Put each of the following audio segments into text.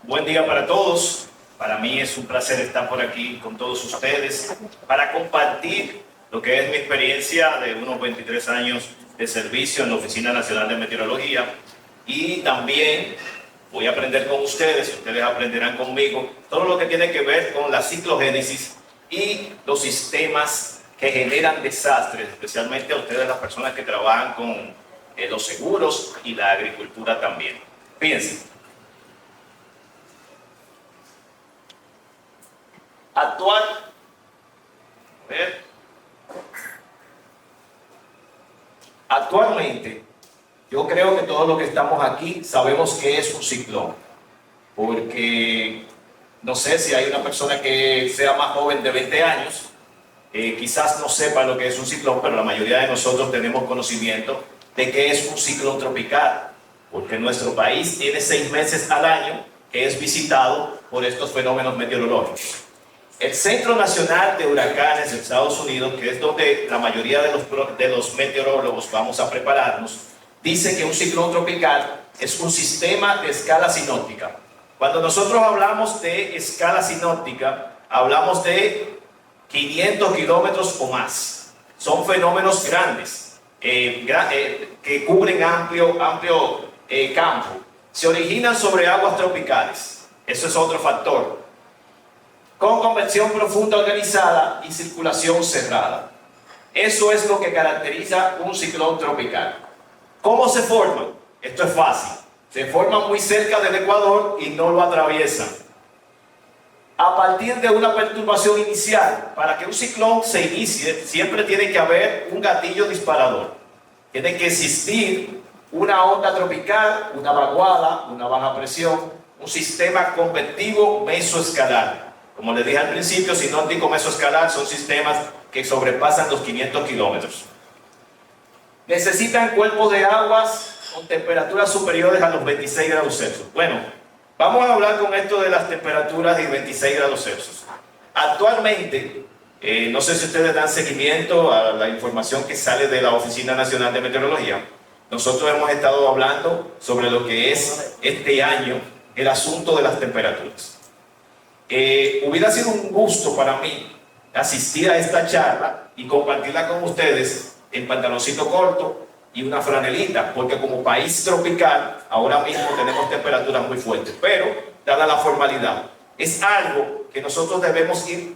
Buen día para todos. Para mí es un placer estar por aquí con todos ustedes para compartir lo que es mi experiencia de unos 23 años de servicio en la Oficina Nacional de Meteorología, y también voy a aprender con ustedes, ustedes aprenderán conmigo, todo lo que tiene que ver con la ciclogénesis y los sistemas que generan desastres, especialmente a ustedes, las personas que trabajan con los seguros y la agricultura también. Fíjense. Actualmente, yo creo que todos los que estamos aquí sabemos qué es un ciclón, porque no sé si hay una persona que sea más joven de 20 años, quizás no sepa lo que es un ciclón, pero la mayoría de nosotros tenemos conocimiento de qué es un ciclón tropical, porque nuestro país tiene 6 meses al año que es visitado por estos fenómenos meteorológicos. El Centro Nacional de Huracanes de Estados Unidos, que es donde la mayoría de los meteorólogos vamos a prepararnos, dice que un ciclón tropical es un sistema de escala sinóptica. Cuando nosotros hablamos de escala sinóptica, hablamos de 500 kilómetros o más. Son fenómenos grandes, que cubren amplio campo. Se originan sobre aguas tropicales. Eso es otro factor. Con convección profunda organizada y circulación cerrada. Eso es lo que caracteriza un ciclón tropical. ¿Cómo se forman? Esto es fácil. Se forman muy cerca del Ecuador y no lo atraviesan. A partir de una perturbación inicial, para que un ciclón se inicie, siempre tiene que haber un gatillo disparador. Tiene que existir una onda tropical, una vaguada, una baja presión, un sistema convectivo mesoescalar. Como les dije al principio, sinóptico mesoescalar son sistemas que sobrepasan los 500 kilómetros. Necesitan cuerpos de aguas con temperaturas superiores a los 26 grados Celsius. Bueno, vamos a hablar con esto de las temperaturas de 26 grados Celsius. Actualmente, no sé si ustedes dan seguimiento a la información que sale de la Oficina Nacional de Meteorología. Nosotros hemos estado hablando sobre lo que es este año el asunto de las temperaturas. Hubiera sido un gusto para mí asistir a esta charla y compartirla con ustedes en pantaloncito corto y una franelita, porque como país tropical ahora mismo tenemos temperaturas muy fuertes, pero dada la formalidad, es algo que nosotros debemos ir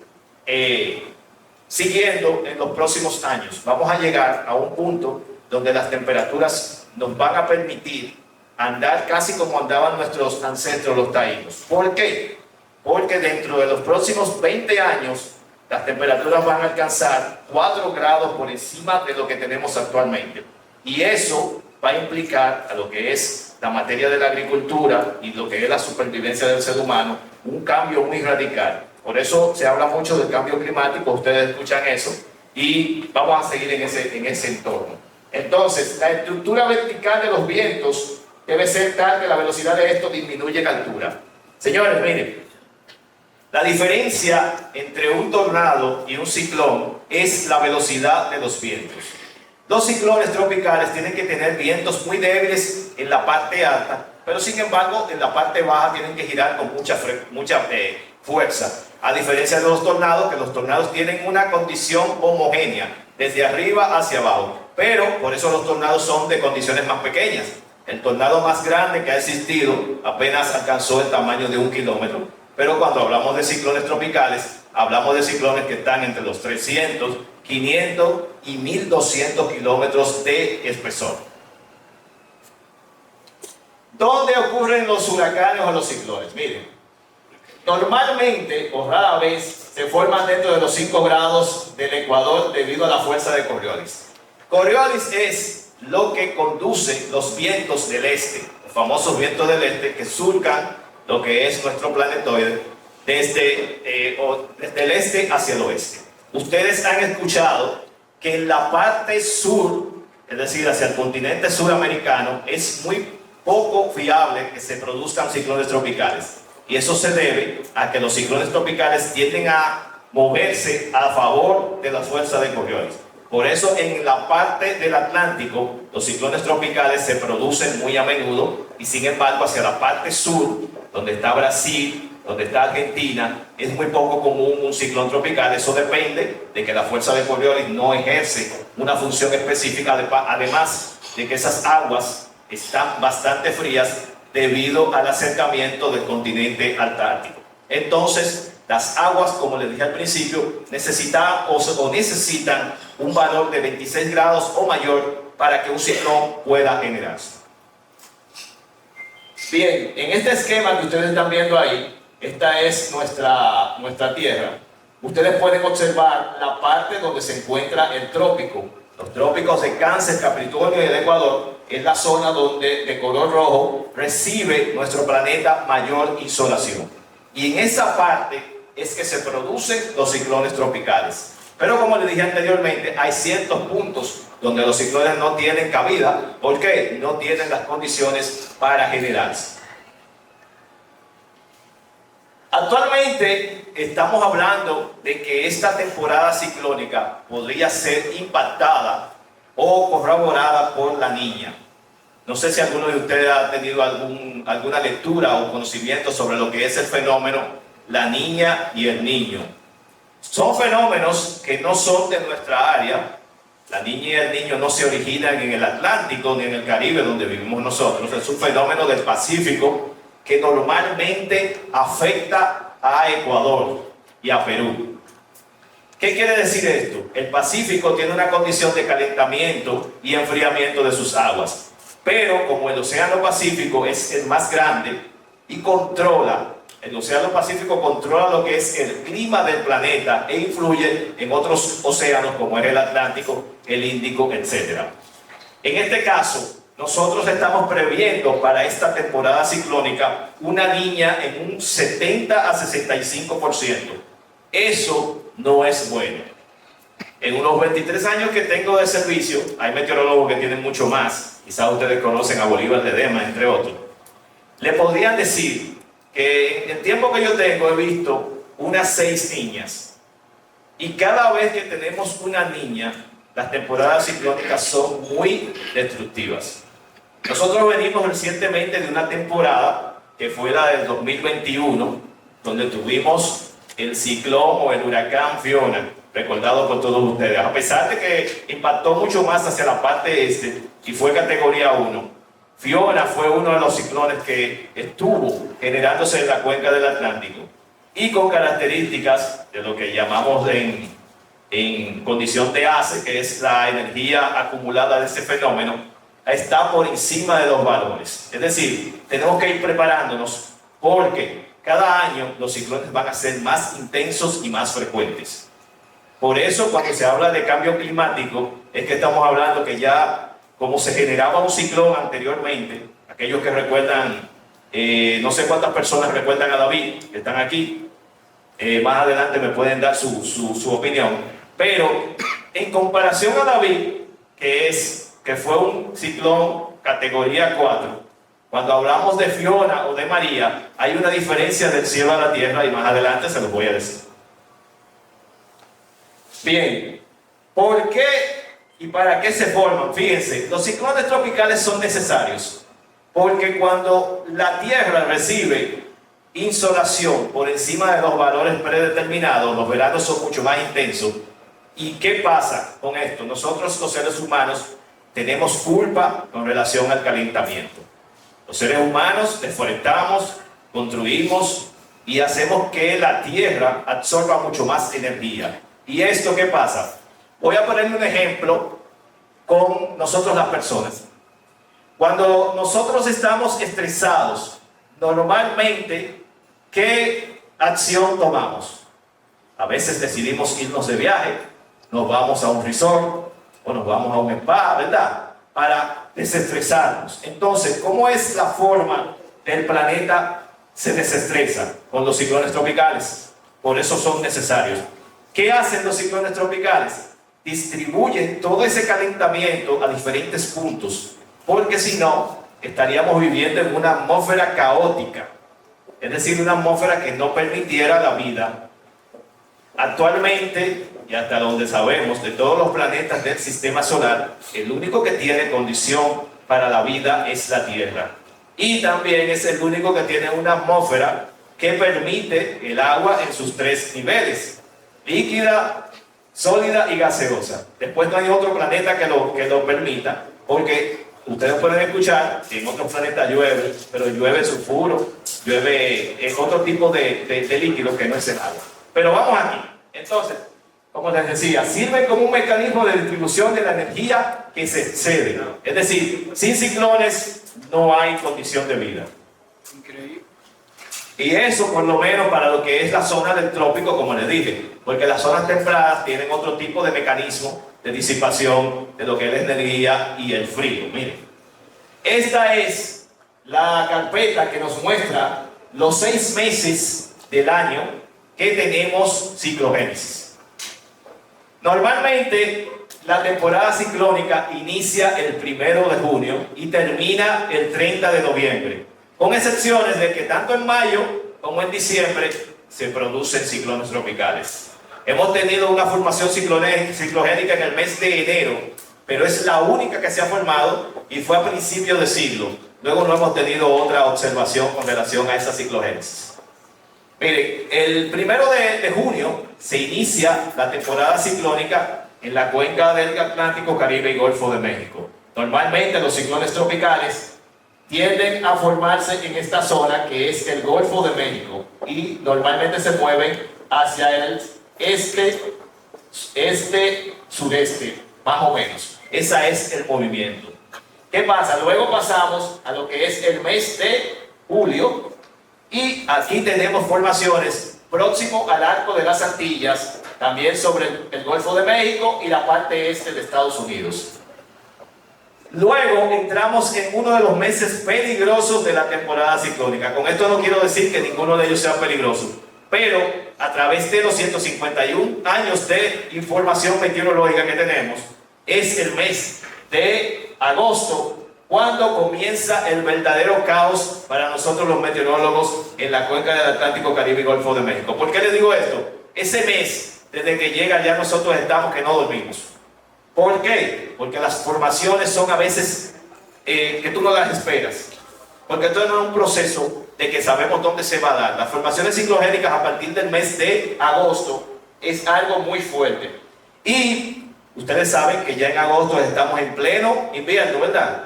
siguiendo en los próximos años. Vamos a llegar a un punto donde las temperaturas nos van a permitir andar casi como andaban nuestros ancestros los taínos. ¿Por qué? Porque dentro de los próximos 20 años las temperaturas van a alcanzar 4 grados por encima de lo que tenemos actualmente. Y eso va a implicar a lo que es la materia de la agricultura y lo que es la supervivencia del ser humano, un cambio muy radical. Por eso se habla mucho del cambio climático, ustedes escuchan eso, y vamos a seguir en ese entorno. Entonces, la estructura vertical de los vientos debe ser tal que la velocidad de esto disminuye en altura. Señores, miren. La diferencia entre un tornado y un ciclón es la velocidad de los vientos. Los ciclones tropicales tienen que tener vientos muy débiles en la parte alta, pero sin embargo en la parte baja tienen que girar con mucha fuerza. A diferencia de los tornados, que los tornados tienen una condición homogénea, desde arriba hacia abajo. Pero por eso los tornados son de condiciones más pequeñas. El tornado más grande que ha existido apenas alcanzó el tamaño de 1 kilómetro. Pero cuando hablamos de ciclones tropicales, hablamos de ciclones que están entre los 300, 500 y 1200 kilómetros de espesor. ¿Dónde ocurren los huracanes o los ciclones? Miren, normalmente o rara vez se forman dentro de los 5 grados del Ecuador debido a la fuerza de Coriolis. Coriolis es lo que conduce los vientos del este, los famosos vientos del este que surcan lo que es nuestro planetoide desde el este hacia el oeste. Ustedes han escuchado que en la parte sur, es decir, hacia el continente suramericano, es muy poco fiable que se produzcan ciclones tropicales. Y eso se debe a que los ciclones tropicales tienden a moverse a favor de la fuerza de Coriolis. Por eso en la parte del Atlántico los ciclones tropicales se producen muy a menudo y sin embargo hacia la parte sur, donde está Brasil, donde está Argentina, es muy poco común un ciclón tropical. Eso depende de que la fuerza de Coriolis no ejerce una función específica, además de que esas aguas están bastante frías debido al acercamiento del continente antártico. Entonces, las aguas, como les dije al principio, necesitan un valor de 26 grados o mayor para que un ciclón pueda generarse. Bien, en este esquema que ustedes están viendo ahí, esta es nuestra Tierra. Ustedes pueden observar la parte donde se encuentra el trópico. Los trópicos de Cáncer, Capricornio y el Ecuador es la zona donde, de color rojo, recibe nuestro planeta mayor insolación. Y en esa parte es que se producen los ciclones tropicales. Pero como les dije anteriormente, hay ciertos puntos donde los ciclones no tienen cabida. ¿Por qué? No tienen las condiciones para generarse. Actualmente estamos hablando de que esta temporada ciclónica podría ser impactada o corroborada por la Niña. No sé si alguno de ustedes ha tenido alguna lectura o conocimiento sobre lo que es el fenómeno la Niña y el Niño. Son fenómenos que no son de nuestra área. La Niña y el Niño no se originan en el Atlántico ni en el Caribe donde vivimos nosotros. Es un fenómeno del Pacífico que normalmente afecta a Ecuador y a Perú. ¿Qué quiere decir esto? El Pacífico tiene una condición de calentamiento y enfriamiento de sus aguas, pero como el Océano Pacífico es el más grande y el Océano Pacífico controla lo que es el clima del planeta e influye en otros océanos como es el Atlántico, el Índico, etc. En este caso, nosotros estamos previendo para esta temporada ciclónica una niña en un 70 a 65%. Eso no es bueno. En unos 23 años que tengo de servicio, hay meteorólogos que tienen mucho más, quizás ustedes conocen a Bolívar Ledesma, entre otros, le podrían decir que en el tiempo que yo tengo he visto unas 6 niñas, y cada vez que tenemos una niña, las temporadas ciclónicas son muy destructivas. Nosotros venimos recientemente de una temporada que fue la del 2021, donde tuvimos el ciclón o el huracán Fiona, recordado por todos ustedes. A pesar de que impactó mucho más hacia la parte este y fue categoría 1, Fiona fue uno de los ciclones que estuvo generándose en la cuenca del Atlántico y con características de lo que llamamos en condición de ACE, que es la energía acumulada de ese fenómeno, está por encima de los valores. Es decir, tenemos que ir preparándonos porque cada año los ciclones van a ser más intensos y más frecuentes. Por eso, cuando se habla de cambio climático, es que estamos hablando que ya, como se generaba un ciclón anteriormente, aquellos que recuerdan, no sé cuántas personas recuerdan a David, que están aquí, más adelante me pueden dar su opinión, pero en comparación a David, que fue un ciclón categoría 4, cuando hablamos de Fiona o de María, hay una diferencia del cielo a la tierra y más adelante se los voy a decir. Bien, ¿por qué y para qué se forman? Fíjense, los ciclones tropicales son necesarios porque cuando la tierra recibe insolación por encima de los valores predeterminados, los veranos son mucho más intensos. ¿Y qué pasa con esto? Nosotros los seres humanos tenemos culpa con relación al calentamiento. Los seres humanos deforestamos, construimos y hacemos que la tierra absorba mucho más energía. ¿Y esto qué pasa? Voy a ponerle un ejemplo con nosotros las personas. Cuando nosotros estamos estresados, normalmente, ¿qué acción tomamos? A veces decidimos irnos de viaje, nos vamos a un resort o nos vamos a un spa, ¿verdad? Para desestresarnos. Entonces, ¿cómo es la forma del planeta se desestresa? Con los ciclones tropicales. Por eso son necesarios. ¿Qué hacen los ciclones tropicales? Distribuyen todo ese calentamiento a diferentes puntos, porque si no, estaríamos viviendo en una atmósfera caótica, es decir, una atmósfera que no permitiera la vida. Actualmente y hasta donde sabemos de todos los planetas del sistema solar, el único que tiene condición para la vida es la Tierra. Y también es el único que tiene una atmósfera que permite el agua en sus tres niveles: líquida, sólida y gaseosa. Después no hay otro planeta que lo permita, porque ustedes pueden escuchar que en otros planetas llueve, pero llueve sulfuro, llueve otro tipo de líquido que no es el agua. Pero vamos aquí. Entonces, como les decía, sirve como un mecanismo de distribución de la energía que se excede. Es decir, sin ciclones no hay condición de vida. Increíble. Y eso por lo menos para lo que es la zona del trópico, como les dije, porque las zonas templadas tienen otro tipo de mecanismo de disipación de lo que es la energía y el frío. Miren, esta es la carpeta que nos muestra los 6 meses del año que tenemos ciclogénesis. Normalmente la temporada ciclónica inicia el 1 de junio y termina el 30 de noviembre, con excepciones de que tanto en mayo como en diciembre se producen ciclones tropicales. Hemos tenido una formación ciclogénica en el mes de enero, pero es la única que se ha formado y fue a principios de siglo. Luego no hemos tenido otra observación con relación a esa ciclogénesis. Miren, el 1 de junio se inicia la temporada ciclónica en la cuenca del Atlántico, Caribe y Golfo de México. Normalmente los ciclones tropicales tienden a formarse en esta zona que es el Golfo de México y normalmente se mueven hacia el sureste, más o menos. Ese es el movimiento. ¿Qué pasa? Luego pasamos a lo que es el mes de julio y aquí tenemos formaciones próximo al Arco de las Antillas, también sobre el Golfo de México y la parte este de Estados Unidos. Luego entramos en uno de los meses peligrosos de la temporada ciclónica. Con esto no quiero decir que ninguno de ellos sea peligroso, pero a través de los 151 años de información meteorológica que tenemos, es el mes de agosto cuando comienza el verdadero caos para nosotros los meteorólogos en la cuenca del Atlántico, Caribe y Golfo de México. ¿Por qué les digo esto? Ese mes, desde que llega ya nosotros estamos que no dormimos. ¿Por qué? Porque las formaciones son a veces que tú no las esperas. Porque esto no es un proceso de que sabemos dónde se va a dar. Las formaciones ciclogénicas a partir del mes de agosto es algo muy fuerte. Y ustedes saben que ya en agosto estamos en pleno invierno, ¿verdad?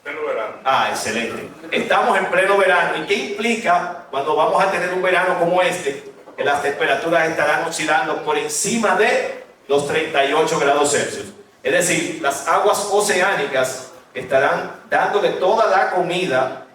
Pleno verano. Ah, excelente. Estamos en pleno verano. ¿Y qué implica cuando vamos a tener un verano como este? Que las temperaturas estarán oscilando por encima de los 38 grados Celsius. Es decir, las aguas oceánicas estarán dándole toda la comida,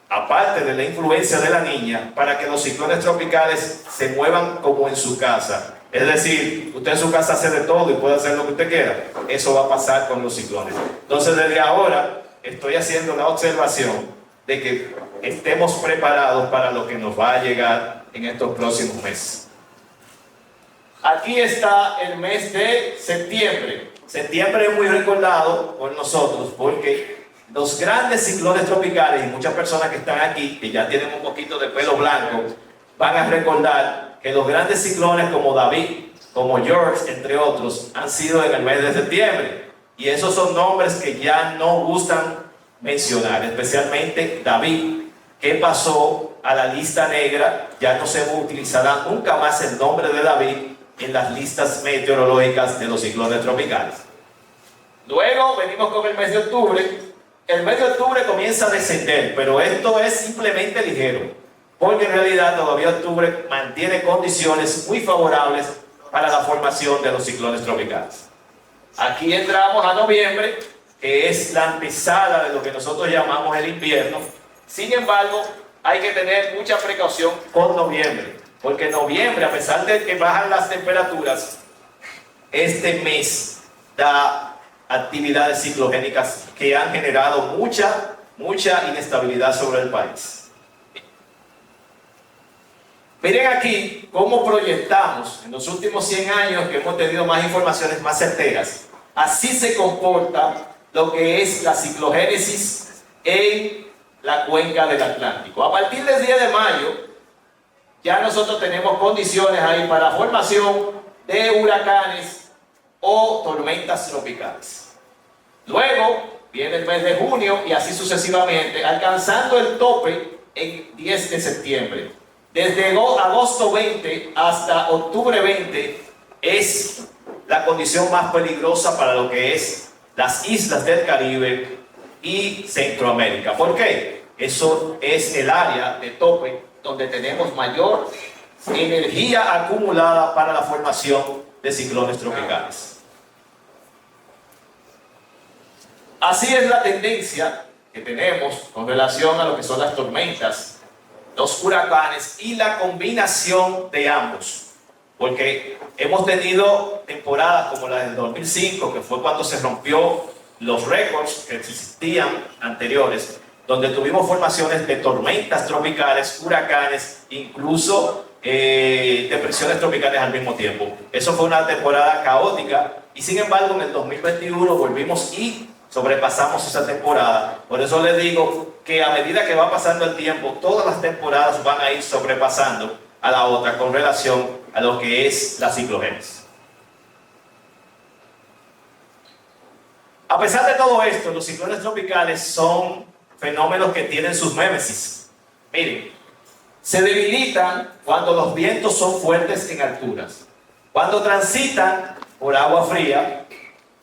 aparte de la influencia de la niña, para que los ciclones tropicales se muevan como en su casa. Es decir, usted en su casa hace de todo y puede hacer lo que usted quiera. Eso va a pasar con los ciclones. Entonces, desde ahora estoy haciendo la observación de que estemos preparados para lo que nos va a llegar en estos próximos meses. Aquí está el mes de septiembre. Septiembre es muy recordado por nosotros porque los grandes ciclones tropicales, y muchas personas que están aquí, que ya tienen un poquito de pelo blanco, van a recordar que los grandes ciclones como David, como George, entre otros, han sido en el mes de septiembre. Y esos son nombres que ya no gustan mencionar, especialmente David, que pasó a la lista negra. Ya no se utilizará nunca más el nombre de David en las listas meteorológicas de los ciclones tropicales. Luego venimos con el mes de octubre. El mes de octubre comienza a descender, pero esto es simplemente ligero, porque en realidad todavía octubre mantiene condiciones muy favorables para la formación de los ciclones tropicales. Aquí entramos a noviembre, que es la antesala de lo que nosotros llamamos el invierno. Sin embargo, hay que tener mucha precaución con noviembre, porque noviembre, a pesar de que bajan las temperaturas, este mes da actividades ciclogénicas que han generado mucha inestabilidad sobre el país. Miren aquí cómo proyectamos en los últimos 100 años que hemos tenido más informaciones más certeras. Así se comporta lo que es la ciclogénesis en la cuenca del Atlántico. A partir del 10 de mayo ya nosotros tenemos condiciones ahí para la formación de huracanes o tormentas tropicales. Luego viene el mes de junio y así sucesivamente, alcanzando el tope en 10 de septiembre. Desde agosto 20 hasta octubre 20 es la condición más peligrosa para lo que es las islas del Caribe y Centroamérica. ¿Por qué? Eso es el área de tope donde tenemos mayor energía acumulada para la formación de ciclones tropicales. Así es la tendencia que tenemos con relación a lo que son las tormentas, los huracanes y la combinación de ambos. Porque hemos tenido temporadas como la del 2005, que fue cuando se rompió los récords que existían anteriores, donde tuvimos formaciones de tormentas tropicales, huracanes, incluso depresiones tropicales al mismo tiempo. Eso fue una temporada caótica y sin embargo en el 2021 volvimos y sobrepasamos esa temporada. Por eso les digo que a medida que va pasando el tiempo, todas las temporadas van a ir sobrepasando a la otra con relación a lo que es la ciclogénesis. A pesar de todo esto, los ciclones tropicales son fenómenos que tienen sus némesis. Miren, se debilitan cuando los vientos son fuertes en alturas, cuando transitan por agua fría,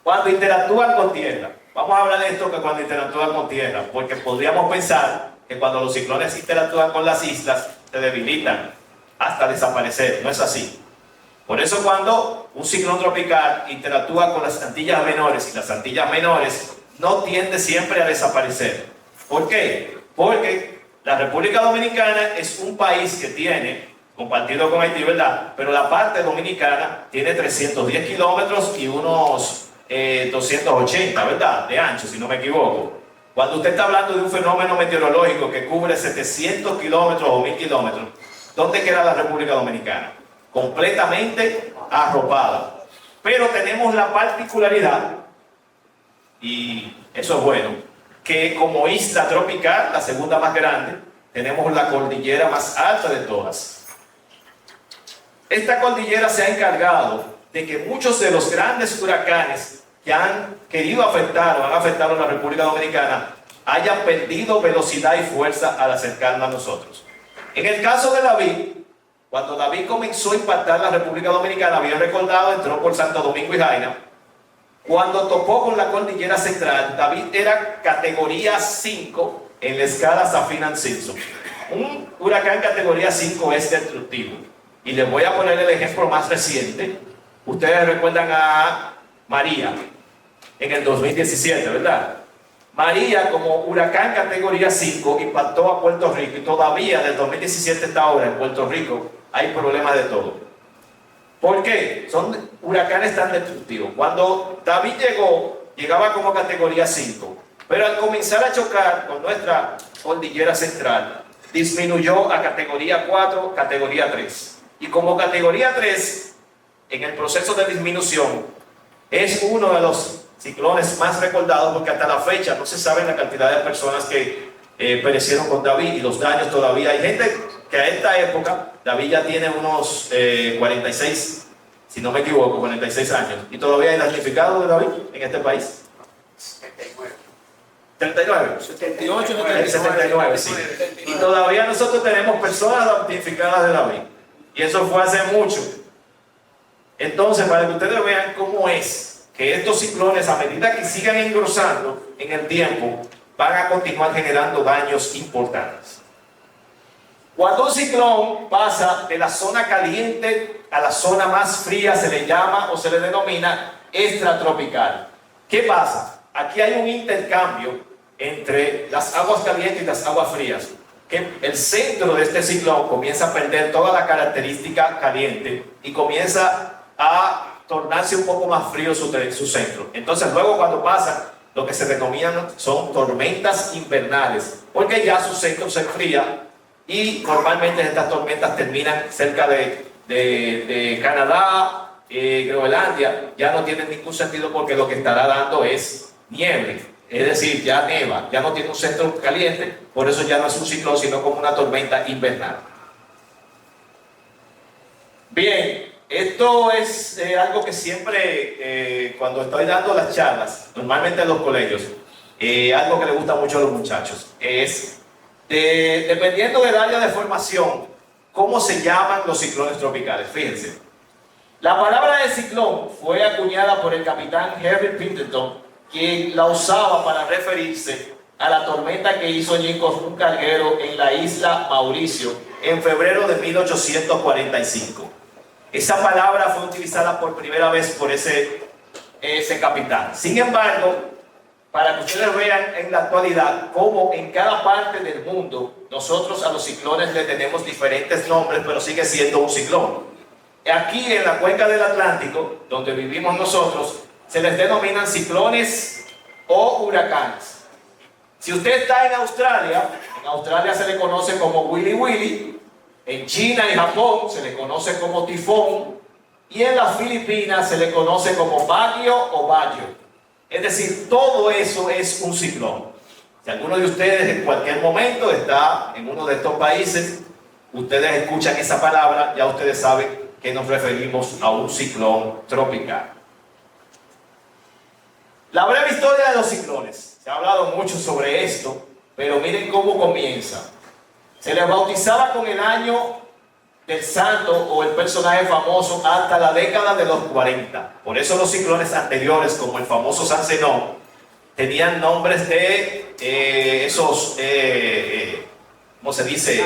cuando interactúan con tierra. Vamos a hablar de esto que cuando interactúan con tierra, porque podríamos pensar que cuando los ciclones interactúan con las islas, se debilitan hasta desaparecer. No es así. Por eso cuando un ciclón tropical interactúa con las Antillas menores y las Antillas menores no tiende siempre a desaparecer. ¿Por qué? Porque la República Dominicana es un país que tiene, compartido con Haití, ¿verdad? Pero la parte dominicana tiene 310 kilómetros y unos 280, ¿verdad? De ancho, si no me equivoco. Cuando usted está hablando de un fenómeno meteorológico que cubre 700 kilómetros o 1000 kilómetros, ¿dónde queda la República Dominicana? Completamente arropada. Pero tenemos la particularidad, y eso es bueno, que como isla tropical, la segunda más grande, tenemos la cordillera más alta de todas. Esta cordillera se ha encargado de que muchos de los grandes huracanes que han querido afectar o han afectado a la República Dominicana hayan perdido velocidad y fuerza al acercarnos a nosotros. En el caso de David, cuando David comenzó a impactar la República Dominicana, bien recordado, entró por Santo Domingo y Jaina. Cuando topó con la cordillera central, David era categoría 5 en la escala Saffir-Simpson. Un huracán categoría 5 es destructivo. Y les voy a poner el ejemplo más reciente. Ustedes recuerdan a María en el 2017, ¿verdad? María, como huracán categoría 5, impactó a Puerto Rico y todavía desde 2017 hasta ahora en Puerto Rico hay problemas de todo. ¿Por qué? Son huracanes tan destructivos. Cuando David llegaba como categoría 5, pero al comenzar a chocar con nuestra cordillera central, disminuyó a categoría 4, categoría 3. Y como categoría 3, en el proceso de disminución, es uno de los ciclones más recordados porque hasta la fecha no se sabe la cantidad de personas que perecieron con David y los daños todavía. Hay gente que a esta época, David ya tiene unos 46, si no me equivoco, 46 años. ¿Y todavía hay damnificados de David en este país? 39. 78, 79, sí. Y todavía nosotros tenemos personas damnificadas de David. Y eso fue hace mucho. Entonces, para que ustedes vean cómo es que estos ciclones, a medida que sigan engrosando en el tiempo, van a continuar generando daños importantes. Cuando un ciclón pasa de la zona caliente a la zona más fría, se le llama o se le denomina extratropical. ¿Qué pasa? Aquí hay un intercambio entre las aguas calientes y las aguas frías, que el centro de este ciclón comienza a perder toda la característica caliente y comienza a tornarse un poco más frío su centro. Entonces luego cuando pasa, lo que se denominan son tormentas invernales, porque ya su centro se enfría y normalmente estas tormentas terminan cerca de Canadá, Groenlandia. Ya no tienen ningún sentido porque lo que estará dando es nieve, es decir, ya neva, ya no tiene un centro caliente, por eso ya no es un ciclón sino como una tormenta invernal. Bien, Esto es algo que siempre, cuando estoy dando las charlas, normalmente en los colegios, algo que le gusta mucho a los muchachos, es, dependiendo del área de formación, cómo se llaman los ciclones tropicales. Fíjense, la palabra de ciclón fue acuñada por el capitán Henry Pinkerton, quien la usaba para referirse a la tormenta que hizo añicos un carguero en la isla Mauricio en febrero de 1845. Esa palabra fue utilizada por primera vez por ese capitán. Sin embargo, para que ustedes vean en la actualidad cómo en cada parte del mundo nosotros a los ciclones le tenemos diferentes nombres, pero sigue siendo un ciclón. Aquí en la cuenca del Atlántico, donde vivimos nosotros, se les denominan ciclones o huracanes. Si usted está en Australia se le conoce como Willy Willy. En China y Japón se le conoce como tifón, y en las Filipinas se le conoce como bagyo o bayo. Es decir, todo eso es un ciclón. Si alguno de ustedes en cualquier momento está en uno de estos países, ustedes escuchan esa palabra, ya ustedes saben que nos referimos a un ciclón tropical. La breve historia de los ciclones. Se ha hablado mucho sobre esto, pero miren cómo comienza. Se les bautizaba con el año del santo o el personaje famoso hasta la década de los 40. Por eso los ciclones anteriores, como el famoso San Zenón, tenían nombres de ¿cómo se dice?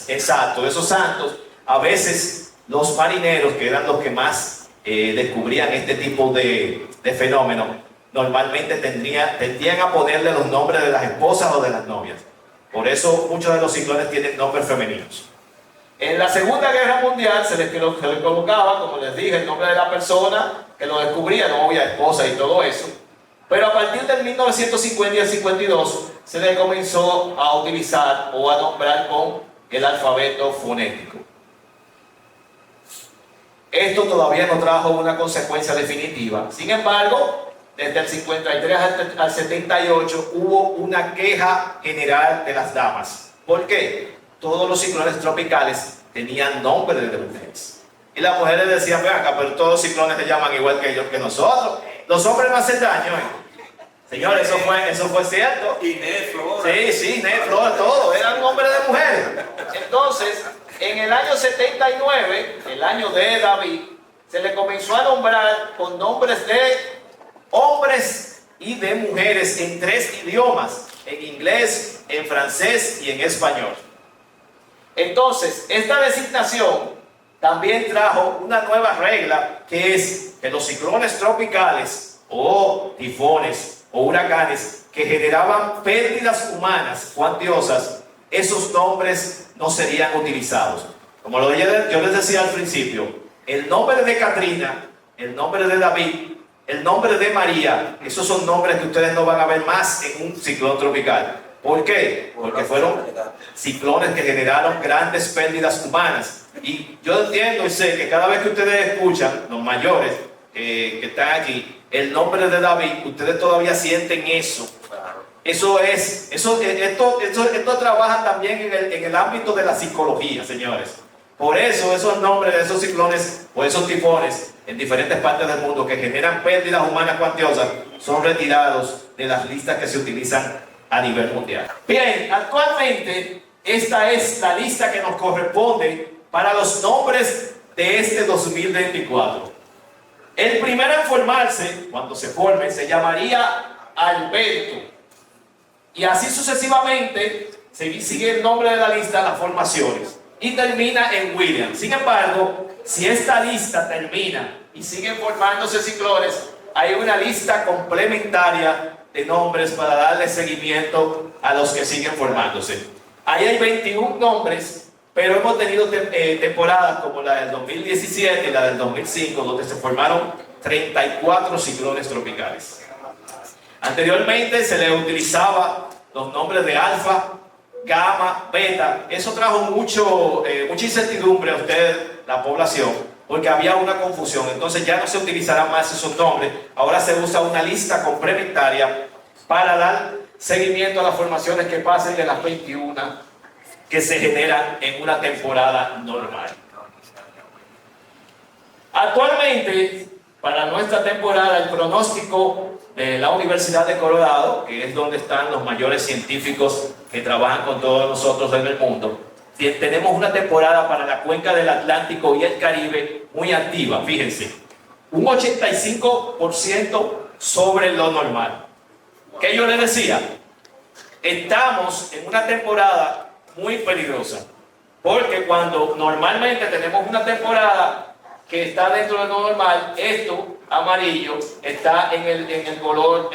Exacto, esos santos. A veces los marineros, que eran los que más descubrían este tipo de fenómenos, normalmente tendían a ponerle los nombres de las esposas o de las novias. Por eso muchos de los ciclones tienen nombres femeninos. En la Segunda Guerra Mundial se les colocaba, como les dije, el nombre de la persona que lo descubría, novia, esposa y todo eso. Pero a partir del 1950 y el 52 se les comenzó a utilizar o a nombrar con el alfabeto fonético. Esto todavía no trajo una consecuencia definitiva. Sin embargo, desde el 53 al 78 hubo una queja general de las damas. ¿Por qué? Todos los ciclones tropicales tenían nombre de mujeres. Y las mujeres decían, ven acá, pero todos los ciclones se llaman igual que ellos, que nosotros. Los hombres no hacen daño. Señores, eso fue cierto. Y Flora. Sí, Flora, todo. Eran nombres de mujeres. Entonces, en el año 79, el año de David, se le comenzó a nombrar con nombres de hombres y de mujeres en 3 idiomas, en inglés, en francés y en español. Entonces, esta designación también trajo una nueva regla, que es que los ciclones tropicales o tifones o huracanes que generaban pérdidas humanas cuantiosas, esos nombres no serían utilizados. Como yo les decía al principio, el nombre de Katrina, el nombre de David, el nombre de María, esos son nombres que ustedes no van a ver más en un ciclón tropical. ¿Por qué? Porque fueron ciclones que generaron grandes pérdidas humanas. Y yo entiendo y sé que cada vez que ustedes escuchan, los mayores que están aquí, el nombre de David, ustedes todavía sienten eso. Esto trabaja también en el ámbito de la psicología, señores. Por eso esos nombres de esos ciclones o esos tifones en diferentes partes del mundo que generan pérdidas humanas cuantiosas son retirados de las listas que se utilizan a nivel mundial. Bien, actualmente esta es la lista que nos corresponde para los nombres de este 2024. El primero en formarse, cuando se forme, se llamaría Alberto. Y así sucesivamente se sigue el nombre de la lista, las formaciones, y termina en William. Sin embargo, si esta lista termina y siguen formándose ciclones, hay una lista complementaria de nombres para darle seguimiento a los que siguen formándose. Ahí hay 21 nombres, pero hemos tenido temporadas como la del 2017 y la del 2005, donde se formaron 34 ciclones tropicales. Anteriormente se le utilizaba los nombres de alfa, gamma, beta. Eso trajo mucha incertidumbre a usted, la población, porque había una confusión. Entonces ya no se utilizarán más esos nombres. Ahora se usa una lista complementaria para dar seguimiento a las formaciones que pasen de las 21 que se generan en una temporada normal. Actualmente, para nuestra temporada, el pronóstico de la Universidad de Colorado, que es donde están los mayores científicos que trabajan con todos nosotros en el mundo, tenemos una temporada para la cuenca del Atlántico y el Caribe muy activa, fíjense, un 85% sobre lo normal. ¿Qué yo les decía? Estamos en una temporada muy peligrosa, porque cuando normalmente tenemos una temporada que está dentro de lo normal, esto amarillo está en el color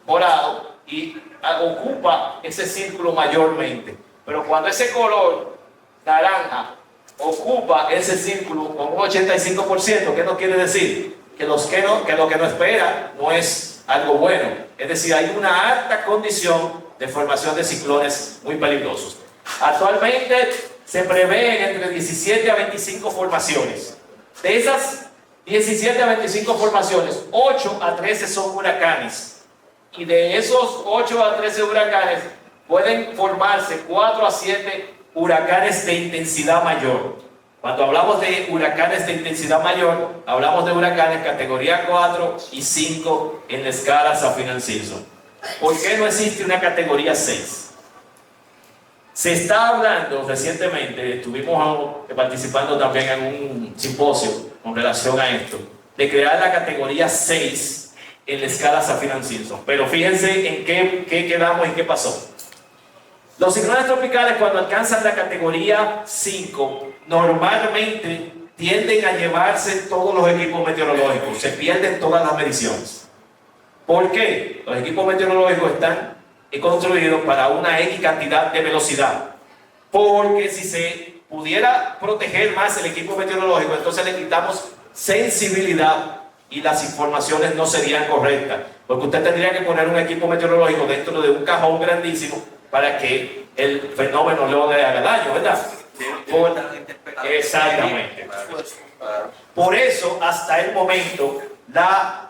morado y ocupa ese círculo mayormente. Pero cuando ese color naranja ocupa ese círculo con un 85%, ¿qué nos quiere decir? Que lo que nos espera no es algo bueno. Es decir, hay una alta condición de formación de ciclones muy peligrosos. Actualmente se prevén entre 17 a 25 formaciones. De esas 17 a 25 formaciones, 8 a 13 son huracanes. Y de esos 8 a 13 huracanes, pueden formarse 4 a 7 huracanes de intensidad mayor. Cuando hablamos de huracanes de intensidad mayor, hablamos de huracanes categoría 4 y 5 en la escala Saffir-Simpson. ¿Por qué no existe una categoría 6? Se está hablando recientemente, estuvimos participando también en un simposio con relación a esto, de crear la categoría 6 en la escala Saffir-Simpson. Pero fíjense en qué quedamos y qué pasó. Los ciclones tropicales, cuando alcanzan la categoría 5, normalmente tienden a llevarse todos los equipos meteorológicos, se pierden todas las mediciones. ¿Por qué? Los equipos meteorológicos están construidos para una X cantidad de velocidad. Porque si se pudiera proteger más el equipo meteorológico, entonces le quitamos sensibilidad y las informaciones no serían correctas. Porque usted tendría que poner un equipo meteorológico dentro de un cajón grandísimo para que el fenómeno no le haga daño, ¿verdad? Exactamente. Por eso, hasta el momento, la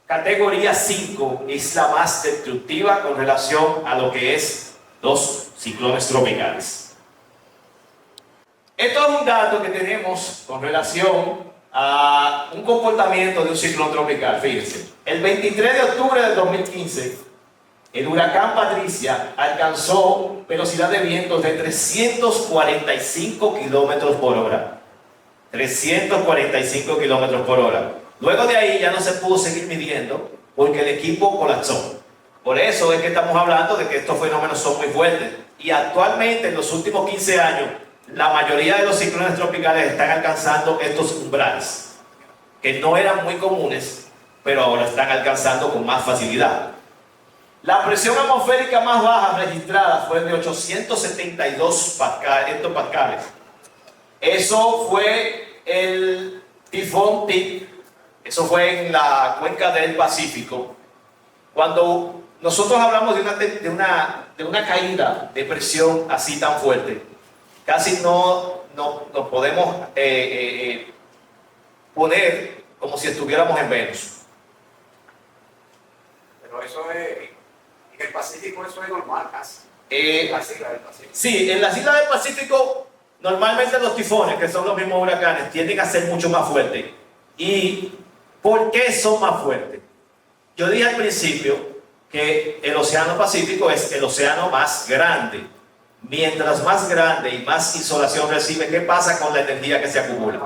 categoría 5 es la más destructiva con relación a lo que es los ciclones tropicales. Esto es un dato que tenemos con relación a un comportamiento de un ciclón tropical. Fíjense, el 23 de octubre del 2015, el huracán Patricia alcanzó velocidad de vientos de 345 kilómetros por hora. 345 kilómetros por hora. Luego de ahí ya no se pudo seguir midiendo porque el equipo colapsó. Por eso es que estamos hablando de que estos fenómenos son muy fuertes. Y actualmente, en los últimos 15 años, la mayoría de los ciclones tropicales están alcanzando estos umbrales, que no eran muy comunes, pero ahora están alcanzando con más facilidad. La presión atmosférica más baja registrada fue de 872 hectopascales. Eso fue el tifón Tip. Eso fue en la cuenca del Pacífico. Cuando nosotros hablamos de una caída de presión así tan fuerte, casi no podemos poner como si estuviéramos en Venus. Pero eso es, en el Pacífico eso es normal casi. En las islas del Pacífico. Sí, en las islas del Pacífico normalmente los tifones, que son los mismos huracanes, tienden a ser mucho más fuertes. ¿Y por qué son más fuertes? Yo dije al principio que el océano Pacífico es el océano más grande. Mientras más grande y más insolación recibe, ¿qué pasa con la energía que se acumula?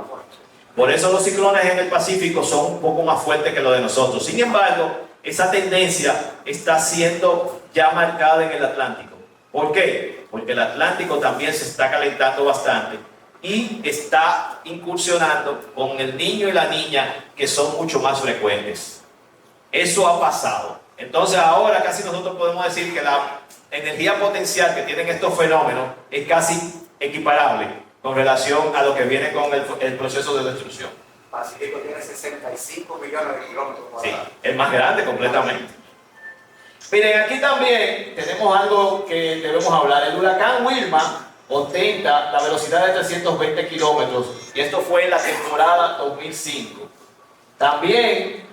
Por eso los ciclones en el Pacífico son un poco más fuertes que los de nosotros. Sin embargo, esa tendencia está siendo ya marcada en el Atlántico. ¿Por qué? Porque el Atlántico también se está calentando bastante y está incursionando con el niño y la niña, que son mucho más frecuentes. Eso ha pasado. Entonces ahora casi nosotros podemos decir que la energía potencial que tienen estos fenómenos es casi equiparable con relación a lo que viene con el proceso de destrucción. Pacífico tiene 65 millones de kilómetros cuadrados. Sí, es más grande completamente. Miren, aquí también tenemos algo que debemos hablar. El huracán Wilma ostenta la velocidad de 320 kilómetros y esto fue en la temporada 2005. También,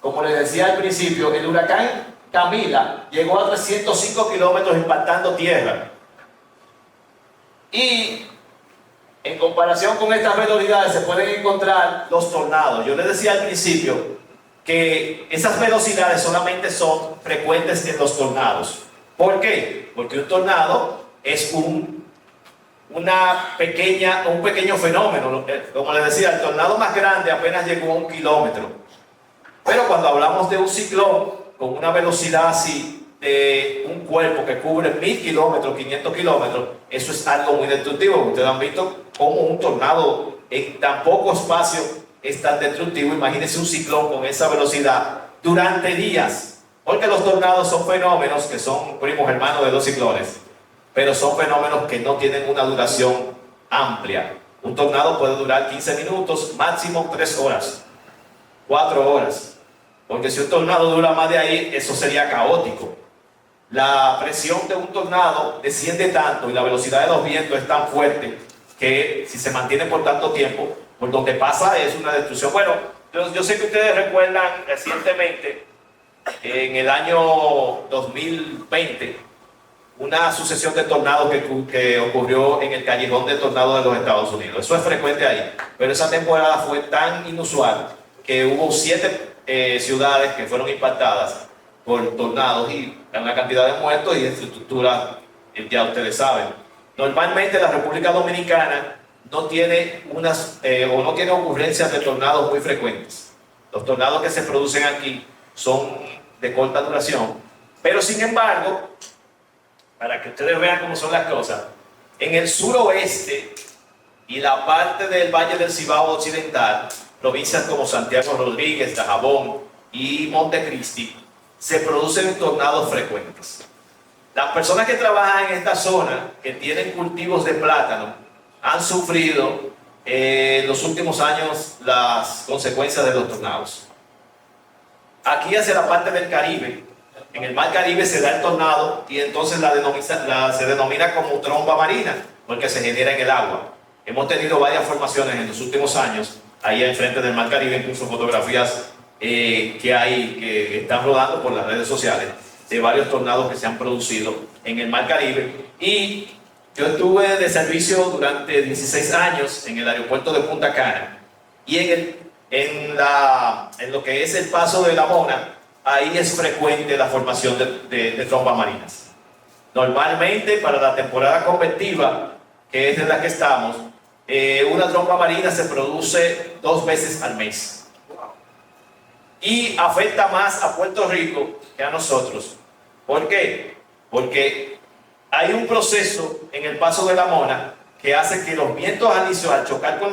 como les decía al principio, el huracán Camila llegó a 305 kilómetros impactando tierra. Y en comparación con estas velocidades se pueden encontrar los tornados. Yo les decía al principio que esas velocidades solamente son frecuentes en los tornados. ¿Por qué? Porque un tornado es un pequeño fenómeno. Como les decía, el tornado más grande apenas llegó a 1 kilómetro. Pero cuando hablamos de un ciclón con una velocidad así, de un cuerpo que cubre 1000 kilómetros, 500 kilómetros, eso es algo muy destructivo. Ustedes han visto cómo un tornado en tan poco espacio es tan destructivo. Imagínense un ciclón con esa velocidad durante días, porque los tornados son fenómenos que son primos hermanos de los ciclones, pero son fenómenos que no tienen una duración amplia. Un tornado puede durar 15 minutos, máximo 3 horas, 4 horas, porque si un tornado dura más de ahí, eso sería caótico. La presión de un tornado desciende tanto y la velocidad de los vientos es tan fuerte que si se mantiene por tanto tiempo, por donde pasa es una destrucción. Bueno, yo sé que ustedes recuerdan recientemente, en el año 2020, una sucesión de tornados que ocurrió en el callejón de tornados de los Estados Unidos. Eso es frecuente ahí, pero esa temporada fue tan inusual que hubo 7 ciudades que fueron impactadas por tornados y una cantidad de muertos y de estructuras, ya ustedes saben. Normalmente la República Dominicana no tiene no tiene ocurrencias de tornados muy frecuentes. Los tornados que se producen aquí son de corta duración, pero sin embargo, para que ustedes vean cómo son las cosas, en el suroeste y la parte del Valle del Cibao Occidental, provincias como Santiago Rodríguez, Dajabón y Montecristi, se producen tornados frecuentes. Las personas que trabajan en esta zona, que tienen cultivos de plátano, han sufrido en los últimos años las consecuencias de los tornados. Aquí hacia la parte del Caribe, en el mar Caribe se da el tornado y entonces se denomina como tromba marina, porque se genera en el agua. Hemos tenido varias formaciones en los últimos años, ahí enfrente del mar Caribe, incluso fotografías que están rodando por las redes sociales de varios tornados que se han producido en el mar Caribe. Y yo estuve de servicio durante 16 años en el aeropuerto de Punta Cana y en lo que es el paso de la Mona, ahí es frecuente la formación de trombas marinas. Normalmente para la temporada convectiva, que es de la que estamos, una tromba marina se produce 2 veces al mes. Y afecta más a Puerto Rico que a nosotros. ¿Por qué? Porque hay un proceso en el paso de la Mona que hace que los vientos alisios, al chocar con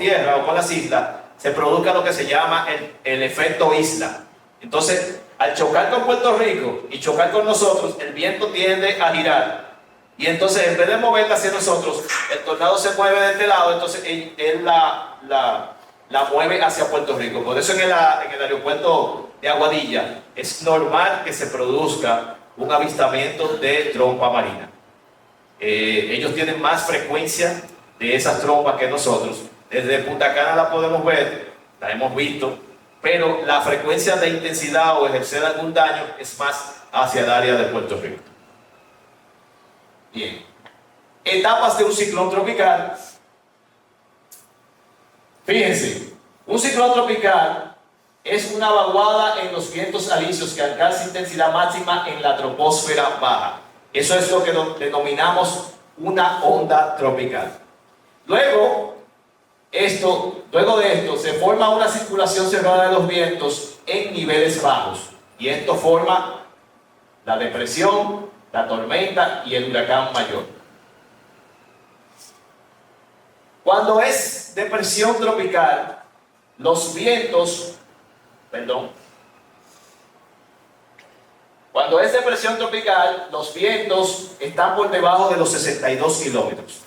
tierra o con las islas, se produzca lo que se llama el efecto isla. Entonces, al chocar con Puerto Rico y chocar con nosotros, el viento tiende a girar. Y entonces, en vez de moverla hacia nosotros, el tornado se mueve de este lado, entonces él la mueve hacia Puerto Rico. Por eso en el aeropuerto de Aguadilla es normal que se produzca un avistamiento de tromba marina. Ellos tienen más frecuencia de esas trompas que nosotros. Desde Punta Cana la podemos ver, la hemos visto, pero la frecuencia de intensidad o ejercer algún daño es más hacia el área de Puerto Rico. Bien. Etapas de un ciclón tropical. Fíjense, un ciclón tropical es una vaguada en los vientos alisios que alcanza intensidad máxima en la troposfera baja. Eso es lo que denominamos una onda tropical. Luego de esto se forma una circulación cerrada de los vientos en niveles bajos. Y esto forma la depresión, la tormenta y el huracán mayor. Cuando es depresión tropical, cuando es depresión tropical, los vientos están por debajo de los 62 kilómetros.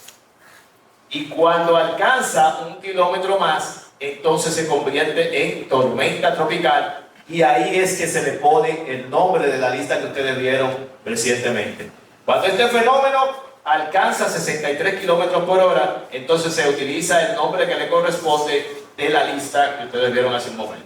Y cuando alcanza 1 kilómetro más, entonces se convierte en tormenta tropical. Y ahí es que se le pone el nombre de la lista que ustedes vieron recientemente. Cuando este fenómeno alcanza 63 kilómetros por hora, entonces se utiliza el nombre que le corresponde de la lista que ustedes vieron hace un momento.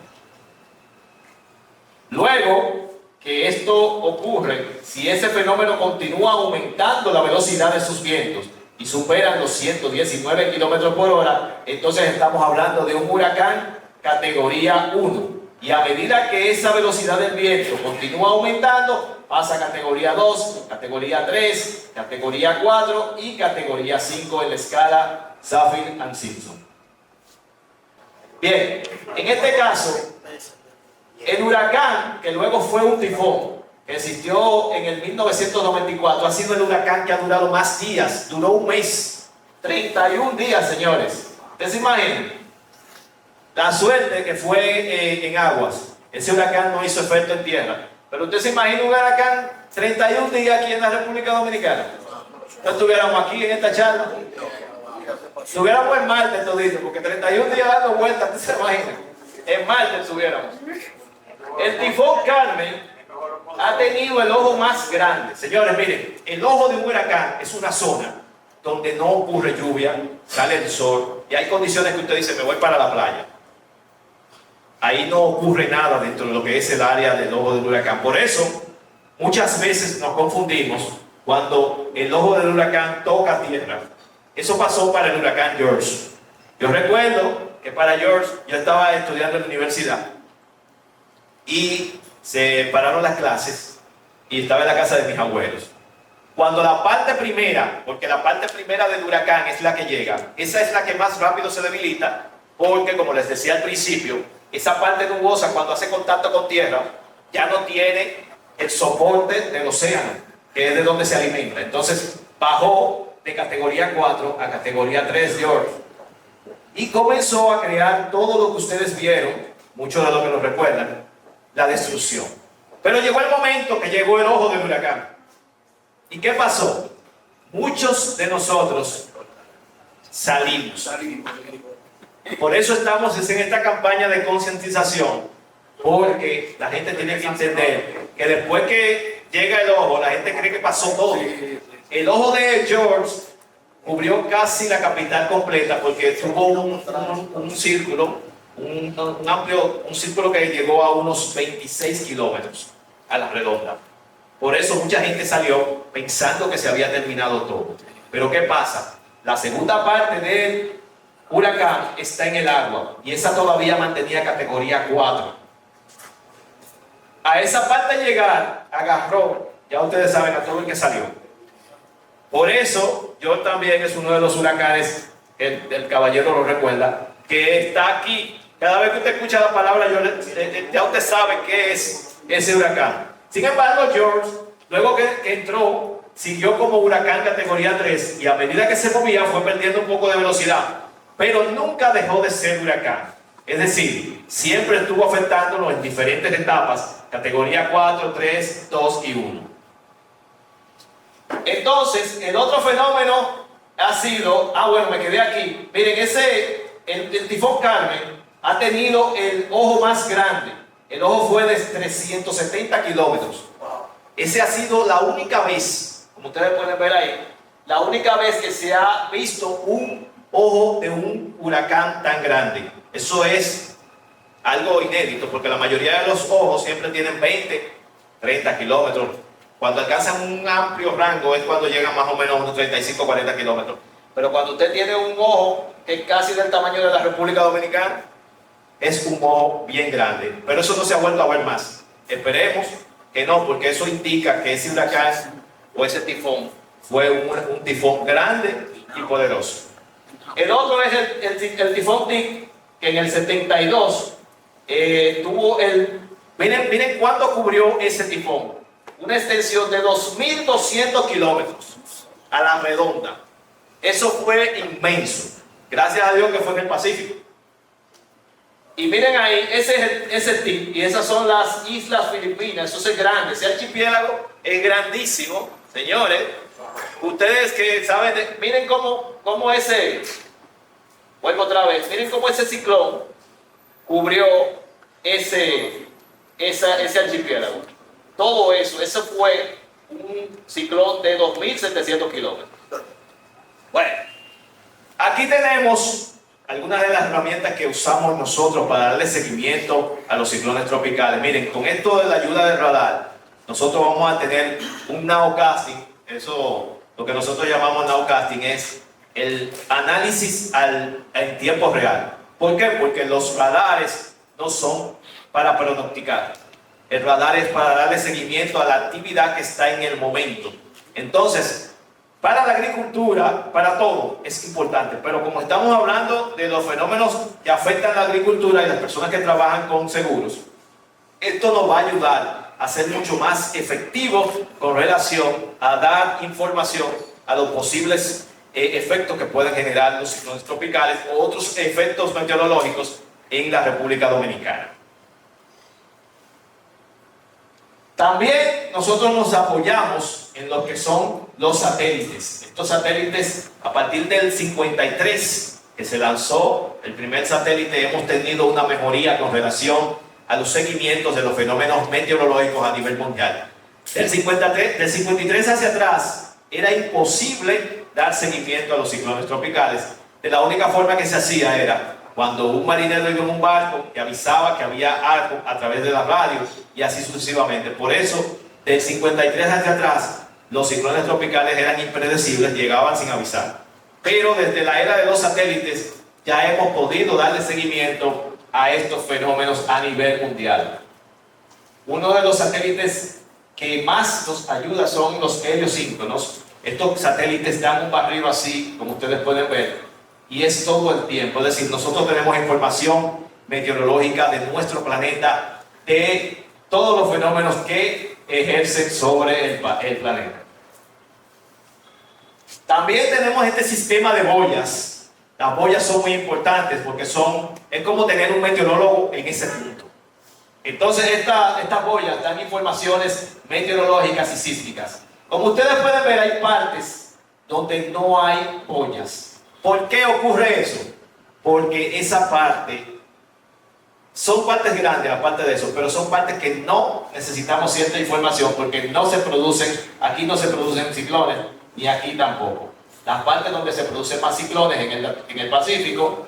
Luego que esto ocurre, si ese fenómeno continúa aumentando la velocidad de sus vientos, y superan los 119 kilómetros por hora, entonces estamos hablando de un huracán categoría 1. Y a medida que esa velocidad del viento continúa aumentando, pasa a categoría 2, categoría 3, categoría 4 y categoría 5 en la escala Saffir-Simpson. Bien, en este caso, el huracán, que luego fue un tifón, que existió en el 1994, ha sido el huracán que ha durado más días, duró un mes, 31 días, señores. ¿Ustedes se imaginan? La suerte que fue en aguas, ese huracán no hizo efecto en tierra. Pero usted se imagina un huracán 31 días aquí en la República Dominicana. No estuviéramos aquí en esta charla. Estuviéramos en Marte todito, porque 31 días dando vueltas, ¿usted se imagina? En Marte estuviéramos. El tifón Carmen ha tenido el ojo más grande. Señores, miren, el ojo de un huracán es una zona donde no ocurre lluvia, sale el sol y hay condiciones que usted dice, me voy para la playa. Ahí no ocurre nada dentro de lo que es el área del ojo del huracán. Por eso, muchas veces nos confundimos cuando el ojo del huracán toca tierra. Eso pasó para el huracán George. Yo recuerdo que para George yo estaba estudiando en la universidad y se pararon las clases y estaba en la casa de mis abuelos. Cuando la parte primera, porque la parte primera del huracán es la que llega, esa es la que más rápido se debilita, porque como les decía al principio, esa parte nubosa cuando hace contacto con tierra ya no tiene el soporte del océano, que es de donde se alimenta. Entonces bajó de categoría 4 a categoría 3 de oro y comenzó a crear todo lo que ustedes vieron, muchos de los que lo recuerdan, la destrucción. Pero llegó el momento que llegó el ojo del huracán. ¿Y qué pasó? Muchos de nosotros salimos. Por eso estamos en esta campaña de concientización, porque la gente tiene que entender que después que llega el ojo, la gente cree que pasó todo. El ojo de George cubrió casi la capital completa porque tuvo un círculo, un amplio círculo que llegó a unos 26 kilómetros a la redonda. Por eso mucha gente salió pensando que se había terminado todo. Pero ¿qué pasa? La segunda parte del huracán está en el agua y esa todavía mantenía categoría 4. A esa parte llegar, agarró, ya ustedes saben a todo el que salió. Por eso, yo también es uno de los huracanes, el caballero lo recuerda, que está aquí. Cada vez que usted escucha la palabra, ya usted sabe qué es ese huracán. Sin embargo, George, luego que entró, siguió como huracán categoría 3 y a medida que se movía fue perdiendo un poco de velocidad, pero nunca dejó de ser huracán. Es decir, siempre estuvo afectándolo en diferentes etapas, categoría 4, 3, 2 y 1. Entonces, el otro fenómeno ha sido, bueno, me quedé aquí. Miren, el tifón Carmen ha tenido el ojo más grande. El ojo fue de 370 kilómetros. Esa ha sido la única vez, como ustedes pueden ver ahí, la única vez que se ha visto un ojo de un huracán tan grande. Eso es algo inédito, porque la mayoría de los ojos siempre tienen 20, 30 kilómetros. Cuando alcanzan un amplio rango es cuando llegan más o menos a unos 35, 40 kilómetros. Pero cuando usted tiene un ojo que es casi del tamaño de la República Dominicana, es un ojo bien grande. Pero eso no se ha vuelto a ver más. Esperemos que no, porque eso indica que ese huracán o ese tifón fue un tifón grande y poderoso. El otro es el tifón Dick, que en el 72 tuvo miren cuánto cubrió ese tifón. Una extensión de 2.200 kilómetros a la redonda. Eso fue inmenso. Gracias a Dios que fue en el Pacífico. Y miren ahí, ese es el tip. Y esas son las islas Filipinas. Eso es grande. Ese archipiélago es grandísimo. Señores, ustedes que saben, miren cómo vuelvo otra vez, miren cómo ese ciclón cubrió ese archipiélago. Todo eso fue un ciclón de 2.700 kilómetros. Bueno, aquí tenemos algunas de las herramientas que usamos nosotros para darle seguimiento a los ciclones tropicales. Miren, con esto de la ayuda del radar, nosotros vamos a tener un nowcasting, eso lo que nosotros llamamos nowcasting, es el análisis en tiempo real. ¿Por qué? Porque los radares no son para pronosticar. El radar es para darle seguimiento a la actividad que está en el momento. Entonces, para la agricultura, para todo, es importante. Pero como estamos hablando de los fenómenos que afectan la agricultura y las personas que trabajan con seguros, esto nos va a ayudar a ser mucho más efectivos con relación a dar información a los posibles efectos que pueden generar los ciclones tropicales o otros efectos meteorológicos en la República Dominicana. También nosotros nos apoyamos en lo que son los satélites. Estos satélites, a partir del 53, que se lanzó el primer satélite, hemos tenido una mejoría con relación a los seguimientos de los fenómenos meteorológicos a nivel mundial. Del 53 hacia atrás, era imposible dar seguimiento a los ciclones tropicales. De la única forma que se hacía era cuando un marinero iba en un barco que avisaba que había algo a través de la radio y así sucesivamente. Por eso, del 53 hacia atrás, los ciclones tropicales eran impredecibles, llegaban sin avisar. Pero desde la era de los satélites ya hemos podido darle seguimiento a estos fenómenos a nivel mundial. Uno de los satélites que más nos ayuda son los heliosíncronos. Estos satélites dan un barrido así, como ustedes pueden ver, y es todo el tiempo. Es decir, nosotros tenemos información meteorológica de nuestro planeta, de todos los fenómenos que ejercen sobre el planeta. También tenemos este sistema de boyas. Las boyas son muy importantes porque es como tener un meteorólogo en ese punto. Entonces estas boyas dan informaciones meteorológicas y sísmicas. Como ustedes pueden ver, hay partes donde no hay boyas. ¿Por qué ocurre eso? Porque esa parte, son partes grandes aparte de eso, pero son partes que no necesitamos cierta información porque no se producen, aquí no se producen ciclones, ni aquí tampoco. Las partes donde se producen más ciclones en el Pacífico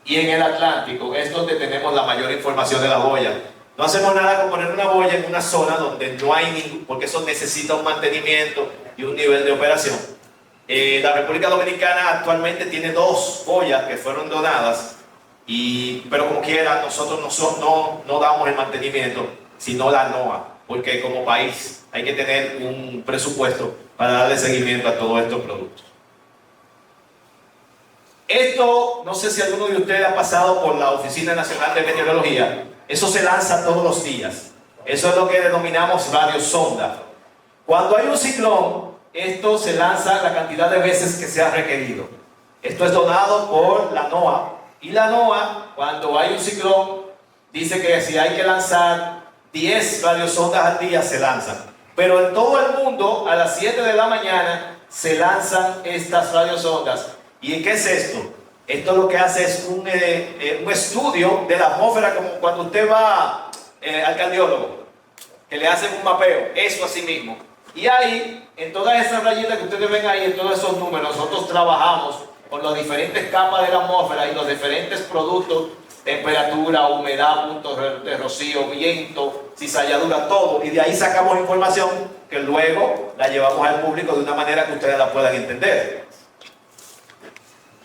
y en el Atlántico es donde tenemos la mayor información de la boya. No hacemos nada con poner una boya en una zona donde no hay ningún, porque eso necesita un mantenimiento y un nivel de operación. La República Dominicana actualmente tiene 2 boyas que fueron donadas, pero como quiera nosotros no damos el mantenimiento, sino la NOAA, porque como país hay que tener un presupuesto para darle seguimiento a todos estos productos. Esto, no sé si alguno de ustedes ha pasado por la Oficina Nacional de Meteorología, eso se lanza todos los días. Eso es lo que denominamos radiosonda. Cuando hay un ciclón, esto se lanza la cantidad de veces que sea requerido. Esto es donado por la NOAA. Y la NOAA, cuando hay un ciclón, dice que si hay que lanzar 10 radiosondas al día, se lanzan. Pero en todo el mundo, a las 7 de la mañana, se lanzan estas radiosondas. ¿Y qué es esto? Esto lo que hace es un estudio de la atmósfera, como cuando usted va al cardiólogo, que le hacen un mapeo, eso así mismo. Y ahí, en todas esas rayitas que ustedes ven ahí, en todos esos números, nosotros trabajamos con las diferentes capas de la atmósfera y los diferentes productos, temperatura, humedad, puntos de rocío, viento, cizalladura, todo. Y de ahí sacamos información que luego la llevamos al público de una manera que ustedes la puedan entender.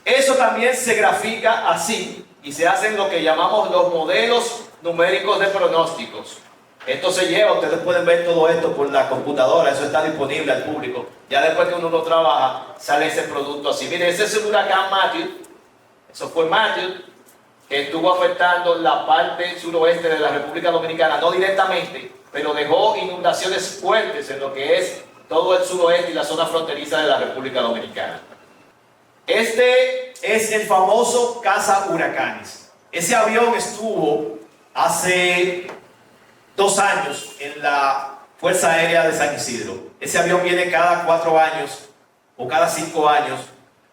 Eso también se grafica así y se hacen lo que llamamos los modelos numéricos de pronósticos. Esto se lleva, ustedes pueden ver todo esto por la computadora, eso está disponible al público. Ya después que uno lo trabaja, sale ese producto así. Miren, ese es el huracán Matthew, eso fue Matthew, que estuvo afectando la parte suroeste de la República Dominicana, no directamente, pero dejó inundaciones fuertes en lo que es todo el suroeste y la zona fronteriza de la República Dominicana. Este es el famoso caza huracanes. Ese avión estuvo hace 2 años en la Fuerza Aérea de San Isidro. Ese avión viene cada 4 años o cada 5 años.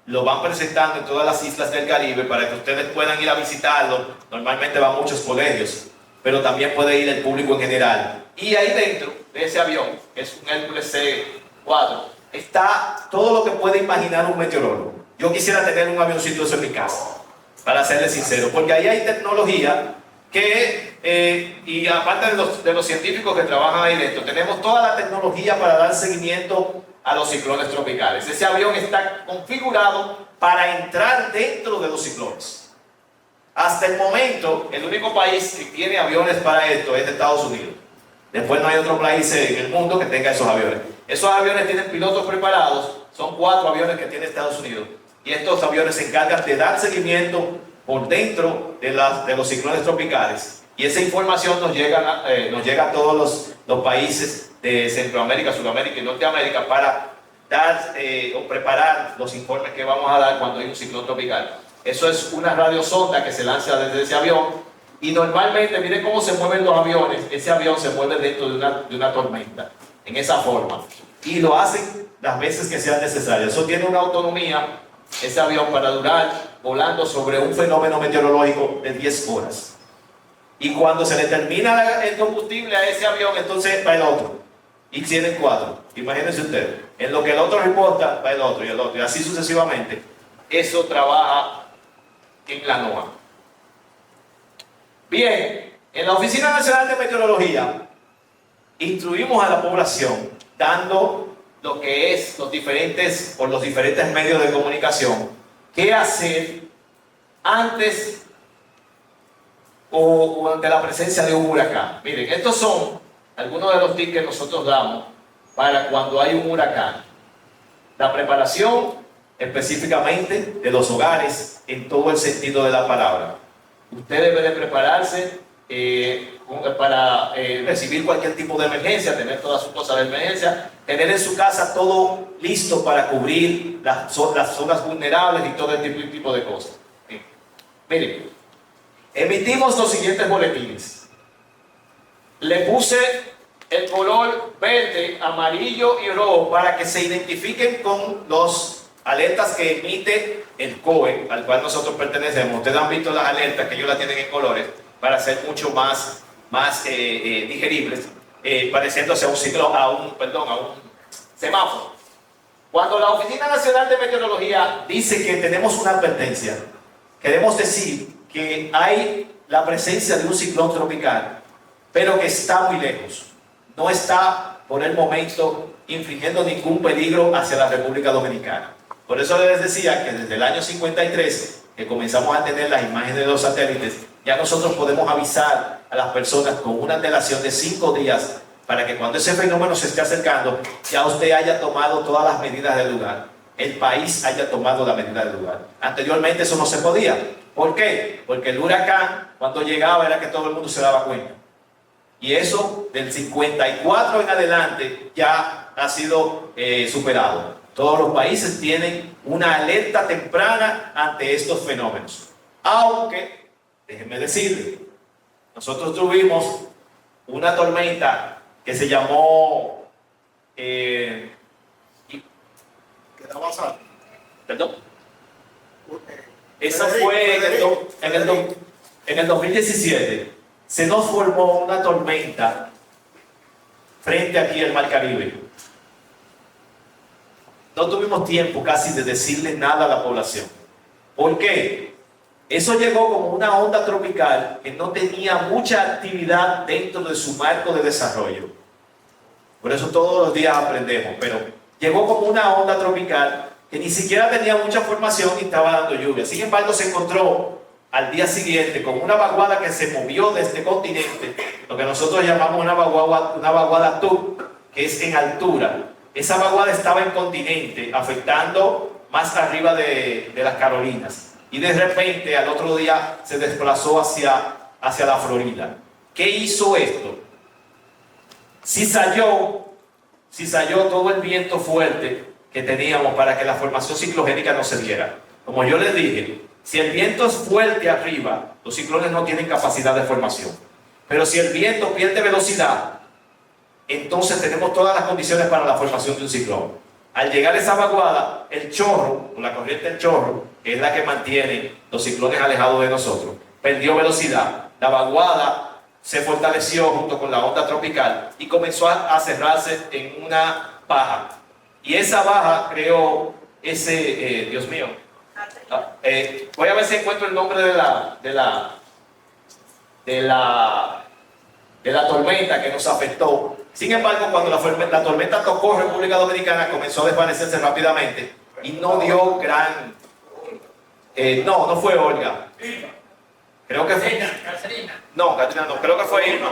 Lo van presentando en todas las islas del Caribe para que ustedes puedan ir a visitarlo. Normalmente van muchos colegios, pero también puede ir el público en general. Y ahí dentro de ese avión, que es un Hércules C4, está todo lo que puede imaginar un meteorólogo. Yo quisiera tener un avioncito en mi casa, para serles sincero, porque ahí hay tecnología y aparte de los científicos que trabajan ahí dentro, tenemos toda la tecnología para dar seguimiento a los ciclones tropicales. Ese avión está configurado para entrar dentro de los ciclones. Hasta el momento, el único país que tiene aviones para esto es Estados Unidos. Después no hay otro país en el mundo que tenga esos aviones. Esos aviones tienen pilotos preparados, son 4 aviones que tiene Estados Unidos. Y estos aviones se encargan de dar seguimiento por dentro de los ciclones tropicales. Y esa información nos llega a todos los países de Centroamérica, Sudamérica y Norteamérica para dar o preparar los informes que vamos a dar cuando hay un ciclón tropical. Eso es una radiosonda que se lanza desde ese avión. Y normalmente, miren cómo se mueven los aviones. Ese avión se mueve dentro de una tormenta, en esa forma. Y lo hacen las veces que sean necesarias. Eso tiene una autonomía, ese avión, para durar volando sobre un fenómeno meteorológico de 10 horas. Y cuando se le termina el combustible a ese avión, entonces va el otro. Y tienen 4. Imagínense ustedes. En lo que el otro reporta, va el otro y el otro. Y así sucesivamente. Eso trabaja en la NOAA. Bien, en la Oficina Nacional de Meteorología instruimos a la población dando lo que es los diferentes medios de comunicación, qué hacer antes o ante la presencia de un huracán. Miren, estos son algunos de los tips que nosotros damos para cuando hay un huracán. La preparación específicamente de los hogares en todo el sentido de la palabra. Usted debe de prepararse para recibir cualquier tipo de emergencia, tener todas sus cosas de emergencia, tener en su casa todo listo para cubrir las zonas vulnerables y todo este tipo de cosas. Miren, emitimos los siguientes boletines. Le puse el color verde, amarillo y rojo para que se identifiquen con los alertas que emite el COE, al cual nosotros pertenecemos. Ustedes han visto las alertas que ellos las tienen en colores para ser mucho más digeribles, pareciéndose a un ciclón, a un semáforo. Cuando la Oficina Nacional de Meteorología dice que tenemos una advertencia, queremos decir que hay la presencia de un ciclón tropical, pero que está muy lejos. No está por el momento infringiendo ningún peligro hacia la República Dominicana. Por eso les decía que desde el año 53, que comenzamos a tener las imágenes de los satélites, ya nosotros podemos avisar a las personas con una antelación de 5 días para que cuando ese fenómeno se esté acercando, ya usted haya tomado todas las medidas del lugar. El país haya tomado la medida del lugar. Anteriormente eso no se podía. ¿Por qué? Porque el huracán, cuando llegaba, era que todo el mundo se daba cuenta. Y eso, del 54 en adelante, ya ha sido superado. Todos los países tienen una alerta temprana ante estos fenómenos. Aunque, déjenme decirles, nosotros tuvimos una tormenta que se llamó... ¿Qué va a pasar? ¿Perdón? Eso fue en el 2017. Se nos formó una tormenta frente aquí al Mar Caribe. No tuvimos tiempo casi de decirle nada a la población. ¿Por qué? Eso llegó como una onda tropical que no tenía mucha actividad dentro de su marco de desarrollo. Por eso todos los días aprendemos, pero llegó como una onda tropical que ni siquiera tenía mucha formación y estaba dando lluvia. Sin embargo, se encontró al día siguiente con una vaguada que se movió de este continente, lo que nosotros llamamos una vaguada TUC, que es en altura. Esa vaguada estaba en continente, afectando más arriba de las Carolinas. Y de repente, al otro día, se desplazó hacia la Florida. ¿Qué hizo esto? Cizalló todo el viento fuerte que teníamos para que la formación ciclogénica no se diera. Como yo les dije, si el viento es fuerte arriba, los ciclones no tienen capacidad de formación. Pero si el viento pierde velocidad, entonces tenemos todas las condiciones para la formación de un ciclón. Al llegar esa vaguada, el chorro, o la corriente del chorro, que es la que mantiene los ciclones alejados de nosotros, perdió velocidad. La vaguada se fortaleció junto con la onda tropical y comenzó a cerrarse en una baja. Y esa baja creó ese, Dios mío, voy a ver si encuentro el nombre de de la tormenta que nos afectó. Sin embargo, cuando la tormenta tocó República Dominicana, comenzó a desvanecerse rápidamente y no dio gran... no fue Olga. Creo que fue... No, Katrina no, creo que fue Irma.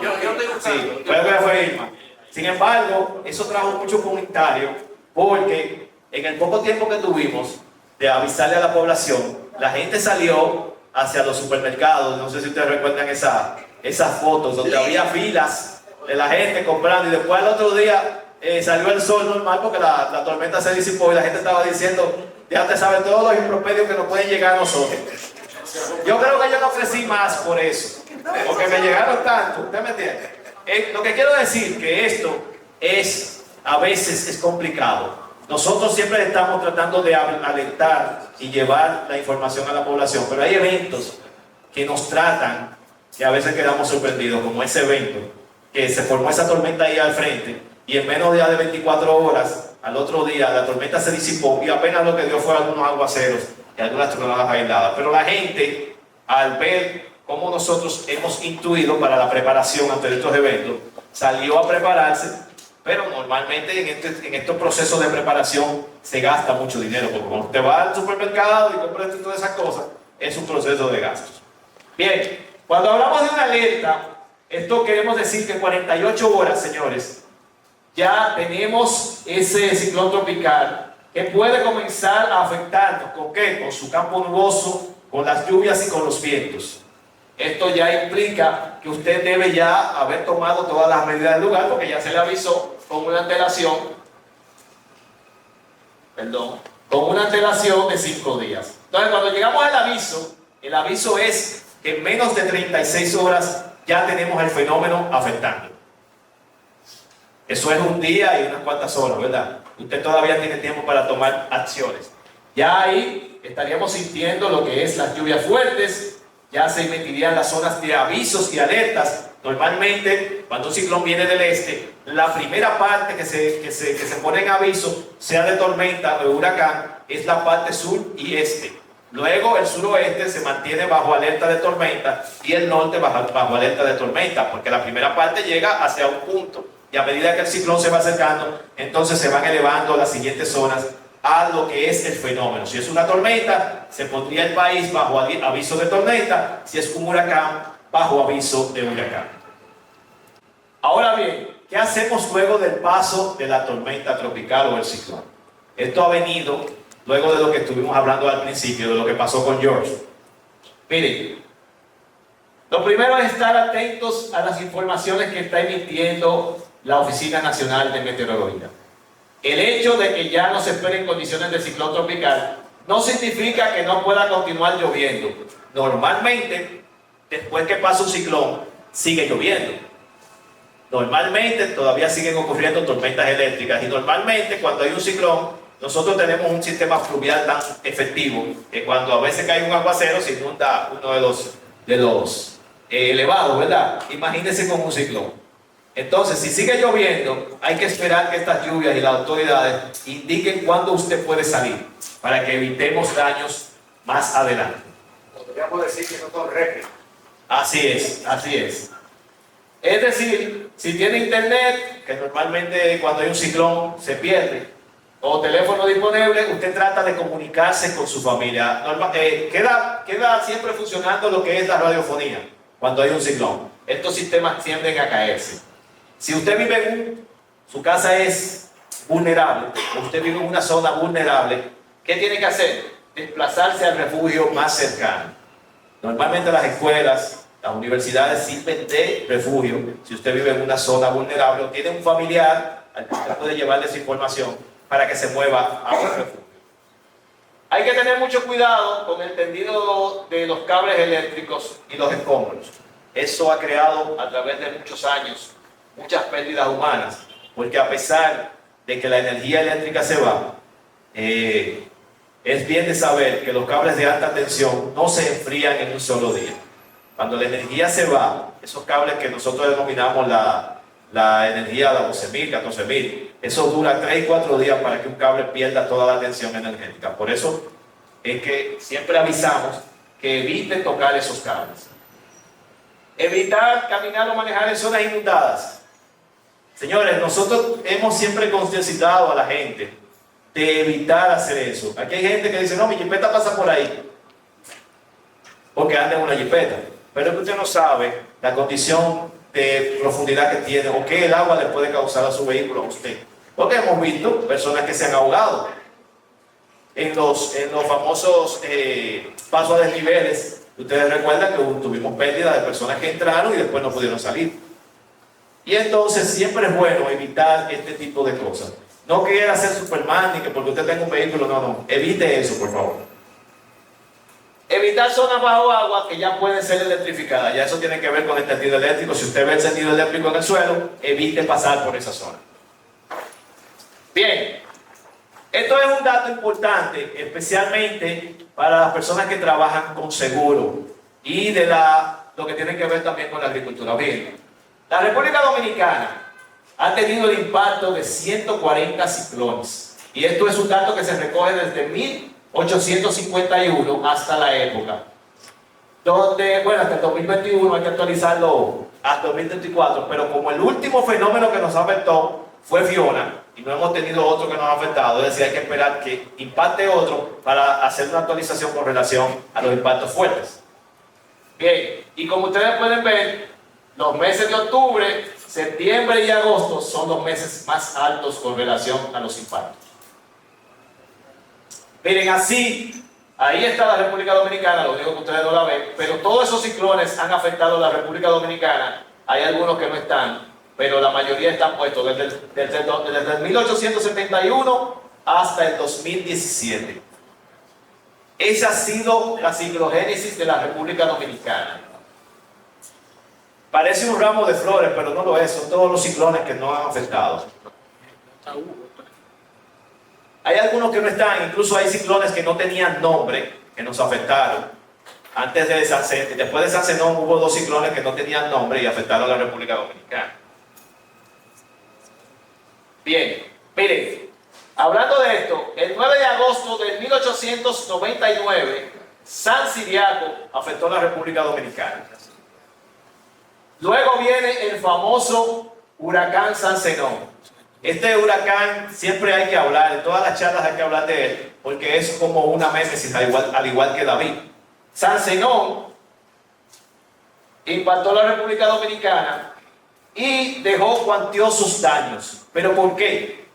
Sí, creo que fue Irma. Sin embargo, eso trajo mucho comentario porque en el poco tiempo que tuvimos de avisarle a la población, la gente salió hacia los supermercados. No sé si ustedes recuerdan esas fotos donde había filas de la gente comprando y después al otro día salió el sol normal porque la tormenta se disipó y la gente estaba diciendo, ya usted sabe todos los improperios que nos pueden llegar a nosotros. Yo creo que yo no crecí más por eso, porque me llegaron tanto, ¿usted me entiende? Lo que quiero decir que esto a veces es complicado. Nosotros siempre estamos tratando de alertar y llevar la información a la población, pero hay eventos que nos tratan y a veces quedamos sorprendidos, como ese evento que se formó esa tormenta ahí al frente y en menos de 24 horas, al otro día, la tormenta se disipó y apenas lo que dio fue algunos aguaceros y algunas tronadas aisladas. Pero la gente, al ver cómo nosotros hemos intuido para la preparación ante estos eventos, salió a prepararse, pero normalmente en estos procesos de preparación se gasta mucho dinero, porque cuando usted va al supermercado y compra todas esas cosas, es un proceso de gastos. Bien, cuando hablamos de una alerta, esto queremos decir que en 48 horas, señores, ya tenemos ese ciclón tropical que puede comenzar a afectarnos. ¿Con qué? Con su campo nuboso, con las lluvias y con los vientos. Esto ya implica que usted debe ya haber tomado todas las medidas del lugar porque ya se le avisó con una antelación, con una antelación de 5 días. Entonces, cuando llegamos al aviso, el aviso es que en menos de 36 horas ya tenemos el fenómeno afectando. Eso es un día y unas cuantas horas, ¿verdad? Usted todavía tiene tiempo para tomar acciones. Ya ahí estaríamos sintiendo lo que es las lluvias fuertes, ya se emitirían las zonas de avisos y alertas. Normalmente, cuando un ciclón viene del este, la primera parte que se pone en aviso, sea de tormenta o de huracán, es la parte sur y este. Luego el suroeste se mantiene bajo alerta de tormenta y el norte bajo alerta de tormenta, porque la primera parte llega hacia un punto y a medida que el ciclón se va acercando, entonces se van elevando las siguientes zonas a lo que es el fenómeno. Si es una tormenta, se pondría el país bajo aviso de tormenta. Si es un huracán, bajo aviso de huracán. Ahora bien, ¿qué hacemos luego del paso de la tormenta tropical o el ciclón? Esto ha venido luego de lo que estuvimos hablando al principio, de lo que pasó con George. Miren, lo primero es estar atentos a las informaciones que está emitiendo la Oficina Nacional de Meteorología. El hecho de que ya no se esperen condiciones de ciclón tropical no significa que no pueda continuar lloviendo. Normalmente, después que pasa un ciclón, sigue lloviendo. Normalmente todavía siguen ocurriendo tormentas eléctricas y normalmente cuando hay un ciclón, nosotros tenemos un sistema fluvial tan efectivo que cuando a veces cae un aguacero se inunda uno de los elevados, ¿verdad? Imagínense con un ciclón. Entonces, si sigue lloviendo, hay que esperar que estas lluvias y las autoridades indiquen cuándo usted puede salir para que evitemos daños más adelante. Podríamos decir que no todo réplica. Así es, así es. Es decir, si tiene internet, que normalmente cuando hay un ciclón se pierde, o teléfono disponible, usted trata de comunicarse con su familia. Queda siempre funcionando lo que es la radiofonía cuando hay un ciclón. Estos sistemas tienden a caerse. Si usted vive su casa es vulnerable, o usted vive en una zona vulnerable, ¿qué tiene que hacer? Desplazarse al refugio más cercano. Normalmente las escuelas, las universidades sirven de refugio. Si usted vive en una zona vulnerable o tiene un familiar al que usted puede llevarle esa información para que se mueva a un refugio. Hay que tener mucho cuidado con el tendido de los cables eléctricos y los escombros. Eso ha creado a través de muchos años muchas pérdidas humanas, porque a pesar de que la energía eléctrica se va, es bien de saber que los cables de alta tensión no se enfrían en un solo día. Cuando la energía se va, esos cables que nosotros denominamos la energía de 12.000, 14.000, eso dura 3 y 4 días para que un cable pierda toda la tensión energética. Por eso es que siempre avisamos que evite tocar esos cables. Evitar caminar o manejar en zonas inundadas. Señores, nosotros hemos siempre concienciado a la gente de evitar hacer eso. Aquí hay gente que dice, no, mi jipeta pasa por ahí, porque anda en una jipeta. Pero es que usted no sabe la condición de profundidad que tiene o qué el agua le puede causar a su vehículo a usted. Porque hemos visto personas que se han ahogado en los famosos pasos a desniveles. Ustedes recuerdan que tuvimos pérdida de personas que entraron y después no pudieron salir. Y entonces siempre es bueno evitar este tipo de cosas. No quiera ser Superman ni que porque usted tenga un vehículo, no. Evite eso, por favor. Evitar zonas bajo agua que ya pueden ser electrificadas. Ya eso tiene que ver con el tendido eléctrico. Si usted ve el tendido eléctrico en el suelo, evite pasar por esa zona. Bien, esto es un dato importante, especialmente para las personas que trabajan con seguro y de lo que tiene que ver también con la agricultura. Bien, la República Dominicana ha tenido el impacto de 140 ciclones. Y esto es un dato que se recoge desde 1851 hasta la época. Donde, bueno, hasta el 2021 hay que actualizarlo hasta 2024, pero como el último fenómeno que nos afectó fue Fiona, y no hemos tenido otro que nos ha afectado, es decir, hay que esperar que impacte otro para hacer una actualización con relación a los impactos fuertes. Bien, y como ustedes pueden ver, los meses de octubre, septiembre y agosto son los meses más altos con relación a los impactos. Miren, así, ahí está la República Dominicana, lo digo que ustedes no la ven, pero todos esos ciclones han afectado a la República Dominicana. Hay algunos que no están, pero la mayoría están puestos desde el 1871 hasta el 2017. Esa ha sido la ciclogénesis de la República Dominicana. Parece un ramo de flores, pero no lo es, son todos los ciclones que nos han afectado. Hay algunos que no están, incluso hay ciclones que no tenían nombre, que nos afectaron. Antes de después de San Zenón hubo 2 ciclones que no tenían nombre y afectaron a la República Dominicana. Bien, miren, hablando de esto, el 9 de agosto de 1899, San Ciriaco afectó a la República Dominicana. Luego viene el famoso huracán San Zenón. Este huracán siempre hay que hablar, en todas las charlas hay que hablar de él, porque es como una némesis, al igual que David. San Zenón impactó la República Dominicana y dejó cuantiosos daños. ¿Pero por qué?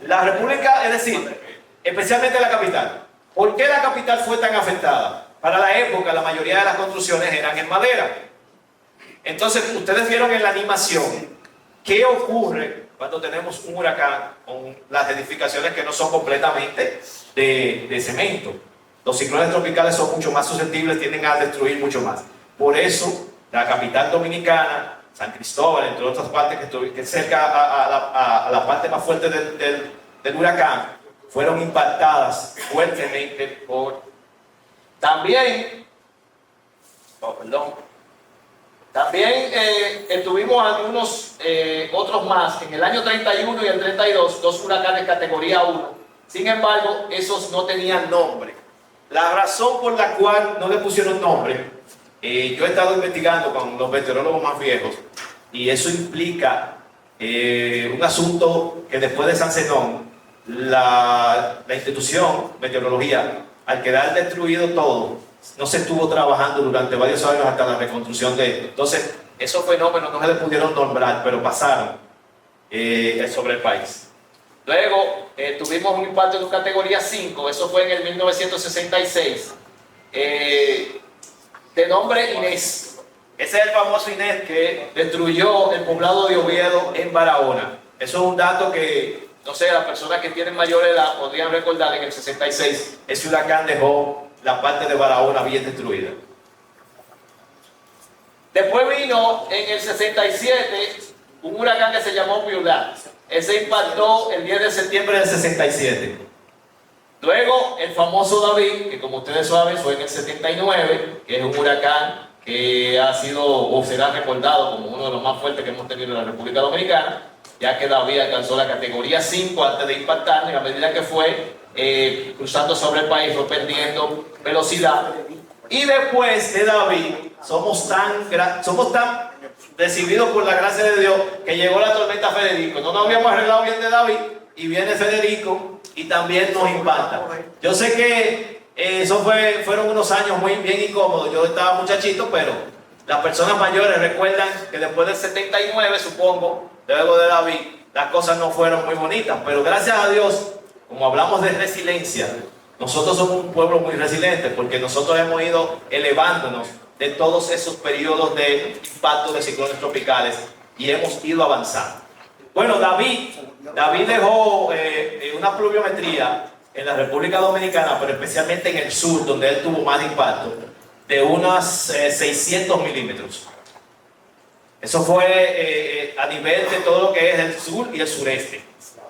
La República, es decir, especialmente la capital. ¿Por qué la capital fue tan afectada? Para la época, la mayoría de las construcciones eran en madera. Entonces, ustedes vieron en la animación qué ocurre cuando tenemos un huracán con las edificaciones que no son completamente de cemento. Los ciclones tropicales son mucho más susceptibles, tienden a destruir mucho más. Por eso, la capital dominicana, San Cristóbal, entre otras partes que cerca a la parte más fuerte del huracán, fueron impactadas fuertemente por... También tuvimos algunos otros más, en el año 31 y el 32, 2 huracanes categoría 1. Sin embargo, esos no tenían nombre. La razón por la cual no le pusieron nombre, yo he estado investigando con los meteorólogos más viejos, y eso implica un asunto que después de San Zenón, la institución meteorología, al quedar destruido todo, no se estuvo trabajando durante varios años hasta la reconstrucción de esto. Entonces, esos fenómenos no se les pudieron nombrar, pero pasaron sobre el país. Luego, tuvimos un impacto de categoría 5, eso fue en el 1966, de nombre Inés. Ese es el famoso Inés que destruyó el poblado de Oviedo en Barahona. Eso es un dato que, no sé, las personas que tienen mayor edad podrían recordar. En el 66, ese huracán dejó la parte de Barahona bien destruida. Después vino en el 67 un huracán que se llamó Violat. Ese impactó el 10 de septiembre del 67. Luego el famoso David, que como ustedes saben fue en el 79, que es un huracán que ha sido o será recordado como uno de los más fuertes que hemos tenido en la República Dominicana, ya que David alcanzó la categoría 5 antes de impactar, y a medida que fue cruzando sobre el país fue perdiendo velocidad. Y después de David somos tan recibidos por la gracia de Dios que llegó la tormenta Federico. No nos habíamos arreglado bien de David y viene Federico y también nos impacta. Yo sé que fueron unos años muy bien incómodos. Yo estaba muchachito, pero las personas mayores recuerdan que después del 79, supongo, luego de David, las cosas no fueron muy bonitas. Pero gracias a Dios, como hablamos de resiliencia, nosotros somos un pueblo muy resiliente porque nosotros hemos ido elevándonos de todos esos periodos de impacto de ciclones tropicales y hemos ido avanzando. Bueno, David dejó una pluviometría en la República Dominicana, pero especialmente en el sur, donde él tuvo más impacto, de unos 600 milímetros. Eso fue a nivel de todo lo que es el sur y el sureste.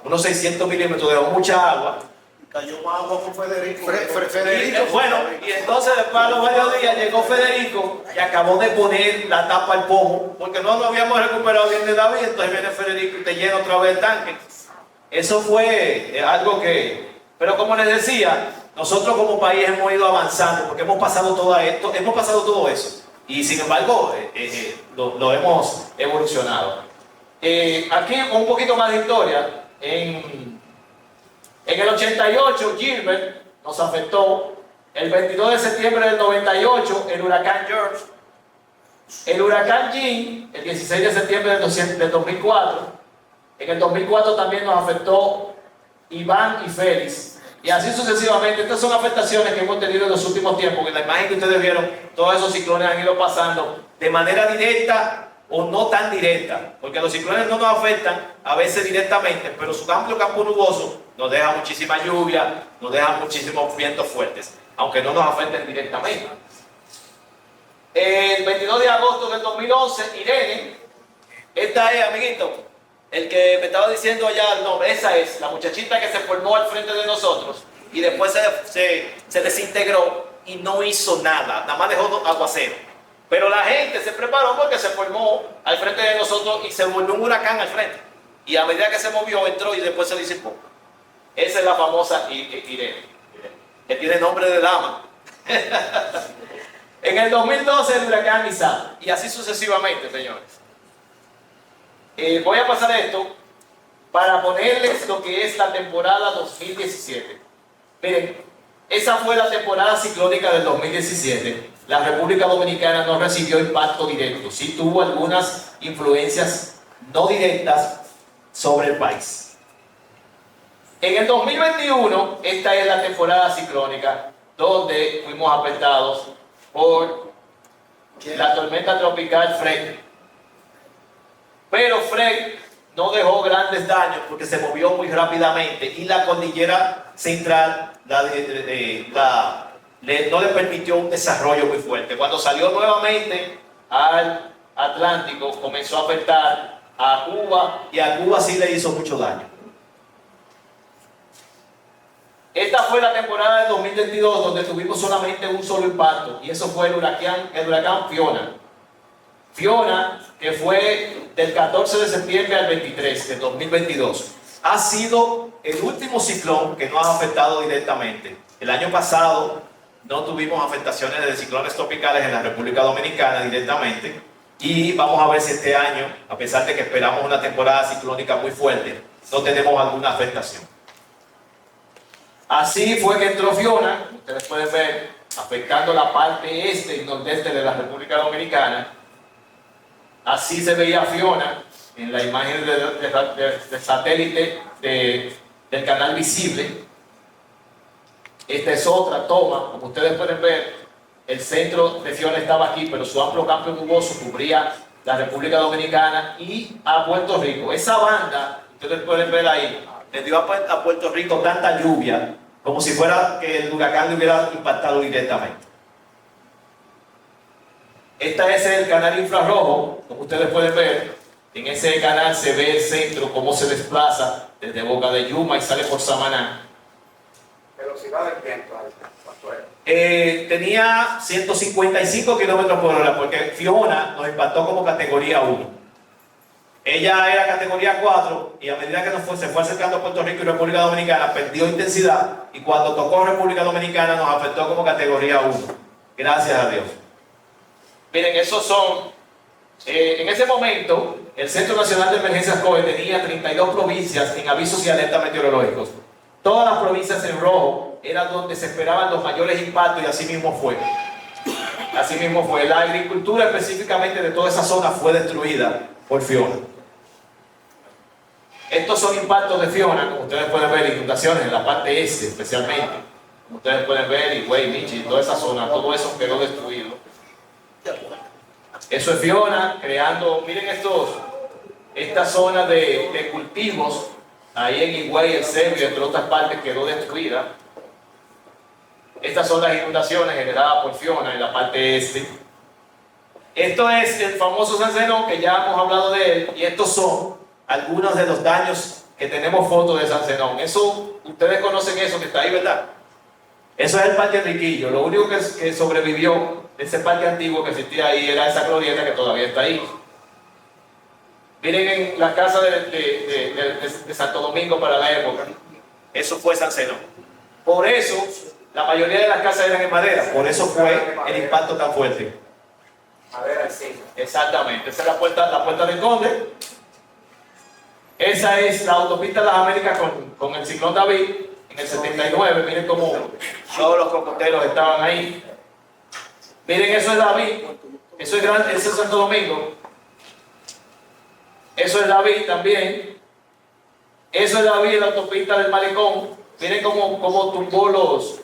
Unos 600 milímetros, dejó mucha agua. Cayó más agua con Federico. Bueno, y entonces después a los varios días llegó Federico y acabó de poner la tapa al pomo, porque no nos habíamos recuperado bien de David, entonces viene Federico y te llena otra vez el tanque. Eso fue algo que... Pero como les decía, nosotros como país hemos ido avanzando, porque hemos pasado todo eso. Y sin embargo, lo hemos evolucionado. Aquí un poquito más de historia. En el 88, Gilbert nos afectó. El 22 de septiembre del 98, el huracán George. El huracán Jean, el 16 de septiembre del 2004. En el 2004 también nos afectó Iván y Félix. Y así sucesivamente. Estas son afectaciones que hemos tenido en los últimos tiempos. En la imagen que ustedes vieron, todos esos ciclones han ido pasando de manera directa o no tan directa, porque los ciclones no nos afectan a veces directamente, pero su amplio campo nuboso nos deja muchísima lluvia, nos deja muchísimos vientos fuertes, aunque no nos afecten directamente. El 22 de agosto del 2011, Irene, esta es, amiguito, el que me estaba diciendo allá el nombre, esa es la muchachita que se formó al frente de nosotros y después se desintegró y no hizo nada más dejó aguacero. Pero la gente se preparó porque se formó al frente de nosotros y se volvió un huracán al frente. Y a medida que se movió, entró y después se disipó. Esa es la famosa Irene, que tiene nombre de dama. En el 2012 el huracán Isaac. Y así sucesivamente, señores. Voy a pasar esto para ponerles lo que es la temporada 2017. Miren, esa fue la temporada ciclónica del 2017. La República Dominicana no recibió impacto directo, sí tuvo algunas influencias no directas sobre el país. En el 2021, esta es la temporada ciclónica donde fuimos afectados por la tormenta tropical Fred. Pero Fred no dejó grandes daños porque se movió muy rápidamente y la cordillera central no le permitió un desarrollo muy fuerte. Cuando salió nuevamente al Atlántico, comenzó a afectar a Cuba y a Cuba sí le hizo mucho daño. Esta fue la temporada de 2022 donde tuvimos solamente un solo impacto y eso fue el huracán Fiona. Fiona, que fue del 14 de septiembre al 23 de 2022, ha sido el último ciclón que nos ha afectado directamente. El año pasado no tuvimos afectaciones de ciclones tropicales en la República Dominicana directamente y vamos a ver si este año, a pesar de que esperamos una temporada ciclónica muy fuerte, no tenemos alguna afectación. Así fue que entró Fiona, ustedes pueden ver, afectando la parte este y nordeste de la República Dominicana. Así se veía Fiona en la imagen del satélite del canal visible. Esta es otra toma, como ustedes pueden ver, el centro de Fiona estaba aquí, pero su amplio campo nuboso cubría la República Dominicana y a Puerto Rico. Esa banda, ustedes pueden ver ahí, le dio a Puerto Rico tanta lluvia, como si fuera que el huracán le hubiera impactado directamente. Este es el canal infrarrojo, como ustedes pueden ver. En ese canal se ve el centro, cómo se desplaza desde Boca de Yuma y sale por Samaná. Velocidad del viento, ¿cuánto era? Tenía 155 kilómetros por hora, porque Fiona nos impactó como categoría 1. Ella era categoría 4 y a medida que se fue acercando a Puerto Rico y República Dominicana, perdió intensidad y cuando tocó República Dominicana nos afectó como categoría 1. Gracias a Dios. Miren, esos son, en ese momento, el Centro Nacional de Emergencias COE tenía 32 provincias en avisos y alertas meteorológicos. Todas las provincias en rojo eran donde se esperaban los mayores impactos y así mismo fue. Así mismo fue. La agricultura específicamente de toda esa zona fue destruida por Fiona. Estos son impactos de Fiona, como ustedes pueden ver, inundaciones en la parte este especialmente. Como ustedes pueden ver, Higüey, Michi, toda esa zona, todo eso quedó destruido. Eso es Fiona, creando, miren esta zona de cultivos, ahí en Higüey, El Cebio, entre otras partes, quedó destruida. Estas son las inundaciones generadas por Fiona en la parte este. Esto es el famoso San Zenón, que ya hemos hablado de él, y estos son algunos de los daños que tenemos fotos de San Zenón. Eso, ustedes conocen eso que está ahí, ¿verdad? Eso es el Parque Enriquillo. Lo único que sobrevivió de ese parque antiguo que existía ahí era esa glorieta que todavía está ahí. Miren en la casa de Santo Domingo para la época. Eso fue San Zenón. Por eso, la mayoría de las casas eran en madera. Por eso fue el impacto tan fuerte. Madera, sí. Exactamente. Esa es la puerta del Conde. Esa es la autopista de las Américas con el ciclón David en el 79. Miren cómo todos los cocoteros estaban ahí. Miren, eso es David. Eso es Santo Domingo. Eso es David también. Eso es David, la autopista del Malecón. Miren cómo tumbó los...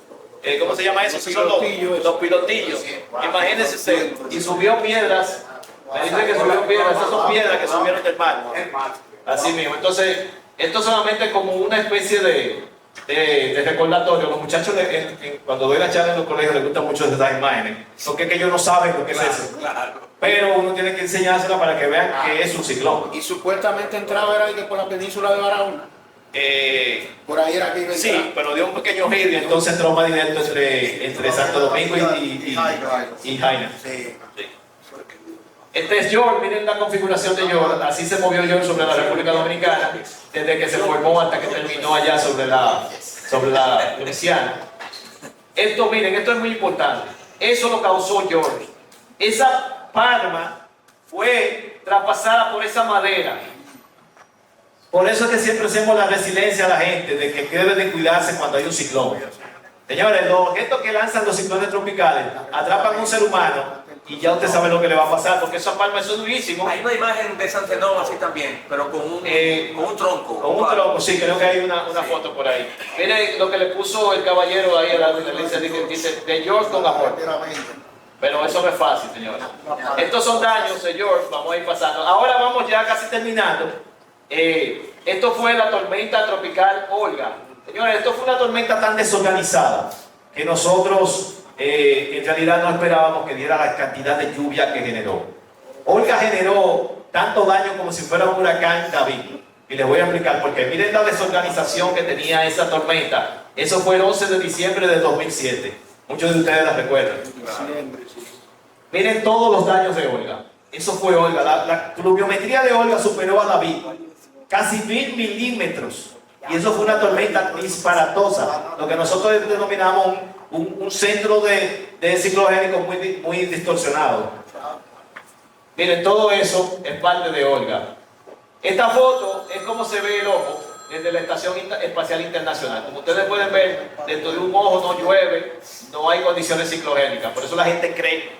¿cómo se llama eso? Son los pilotillos. Imagínense usted. Y subió piedras. Me dicen que subió piedras. Esas son piedras que subieron del mar. Así mismo. Entonces, esto solamente como una especie de recordatorio. Los muchachos, cuando doy la charla en los colegios, les gustan mucho esas imágenes. Porque es que ellos no saben lo que es eso. Pero uno tiene que enseñársela para que vean que es un ciclón. Y supuestamente entraba era que por la península de Barahona. Por ahí era que iba a entrar. Sí, pero dio un pequeño giro y entonces entró más directo entre Santo Domingo y Jaina. Sí. Este es York, miren la configuración de York, así se movió York sobre la República Dominicana, desde que se formó hasta que terminó allá sobre la Luisiana. Esto, miren, esto es muy importante. Eso lo causó York. Esa palma fue traspasada por esa madera. Por eso es que siempre hacemos la resiliencia a la gente de que debe de cuidarse cuando hay un ciclón. Señores, los objetos que lanzan los ciclones tropicales atrapan a un ser humano y ya usted sabe lo que le va a pasar, porque esa palma eso es durísimo. Hay una imagen de San Zenón así también, pero con un tronco. Con un tronco, sí, creo que hay una foto por ahí. Miren lo que le puso el caballero ahí a la dice de York con amor. Pero eso no es fácil, señores. Estos son daños de York, vamos a ir pasando. Ahora vamos ya casi terminando. Esto fue la tormenta tropical Olga. Señores, esto fue una tormenta tan desorganizada que nosotros en realidad no esperábamos que diera la cantidad de lluvia que generó. Olga generó tanto daño como si fuera un huracán David. Y les voy a explicar por qué. Miren la desorganización que tenía esa tormenta. Eso fue el 11 de diciembre de 2007. Muchos de ustedes la recuerdan. Miren todos los daños de Olga. Eso fue Olga. La pluviometría de Olga superó a David. Casi 1000 milímetros. Y eso fue una tormenta disparatosa. Lo que nosotros denominamos un centro de ciclogénico muy distorsionado. Miren, todo eso es parte de Olga. Esta foto es como se ve el ojo desde la Estación Espacial Internacional. Como ustedes pueden ver, dentro de un ojo no llueve, no hay condiciones ciclogénicas. Por eso la gente cree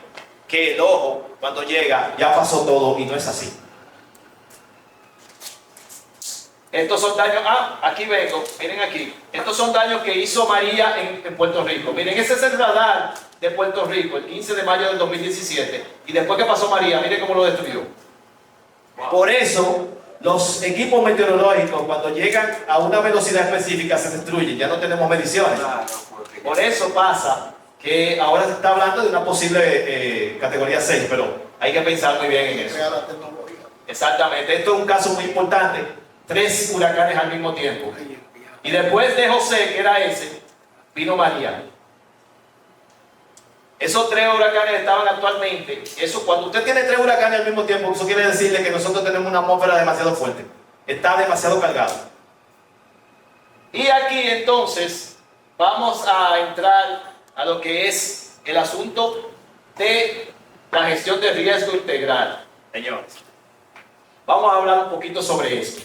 que el ojo, cuando llega, ya pasó todo y no es así. Estos son daños, aquí vengo, miren aquí. Estos son daños que hizo María en Puerto Rico. Miren, ese es el radar de Puerto Rico, el 15 de mayo del 2017. Y después que pasó María, miren cómo lo destruyó. Por eso, los equipos meteorológicos, cuando llegan a una velocidad específica, se destruyen. Ya no tenemos mediciones. Por eso pasa que ahora se está hablando de una posible categoría 6, pero hay que pensar muy bien en eso. Exactamente, esto es un caso muy importante. 3 huracanes al mismo tiempo. Y después de José, que era ese, vino María. Esos 3 huracanes estaban actualmente. Eso, cuando usted tiene 3 huracanes al mismo tiempo, eso quiere decirle que nosotros tenemos una atmósfera demasiado fuerte. Está demasiado cargado. Y aquí entonces vamos a entrar a lo que es el asunto de la gestión de riesgo integral, señores. Vamos a hablar un poquito sobre esto.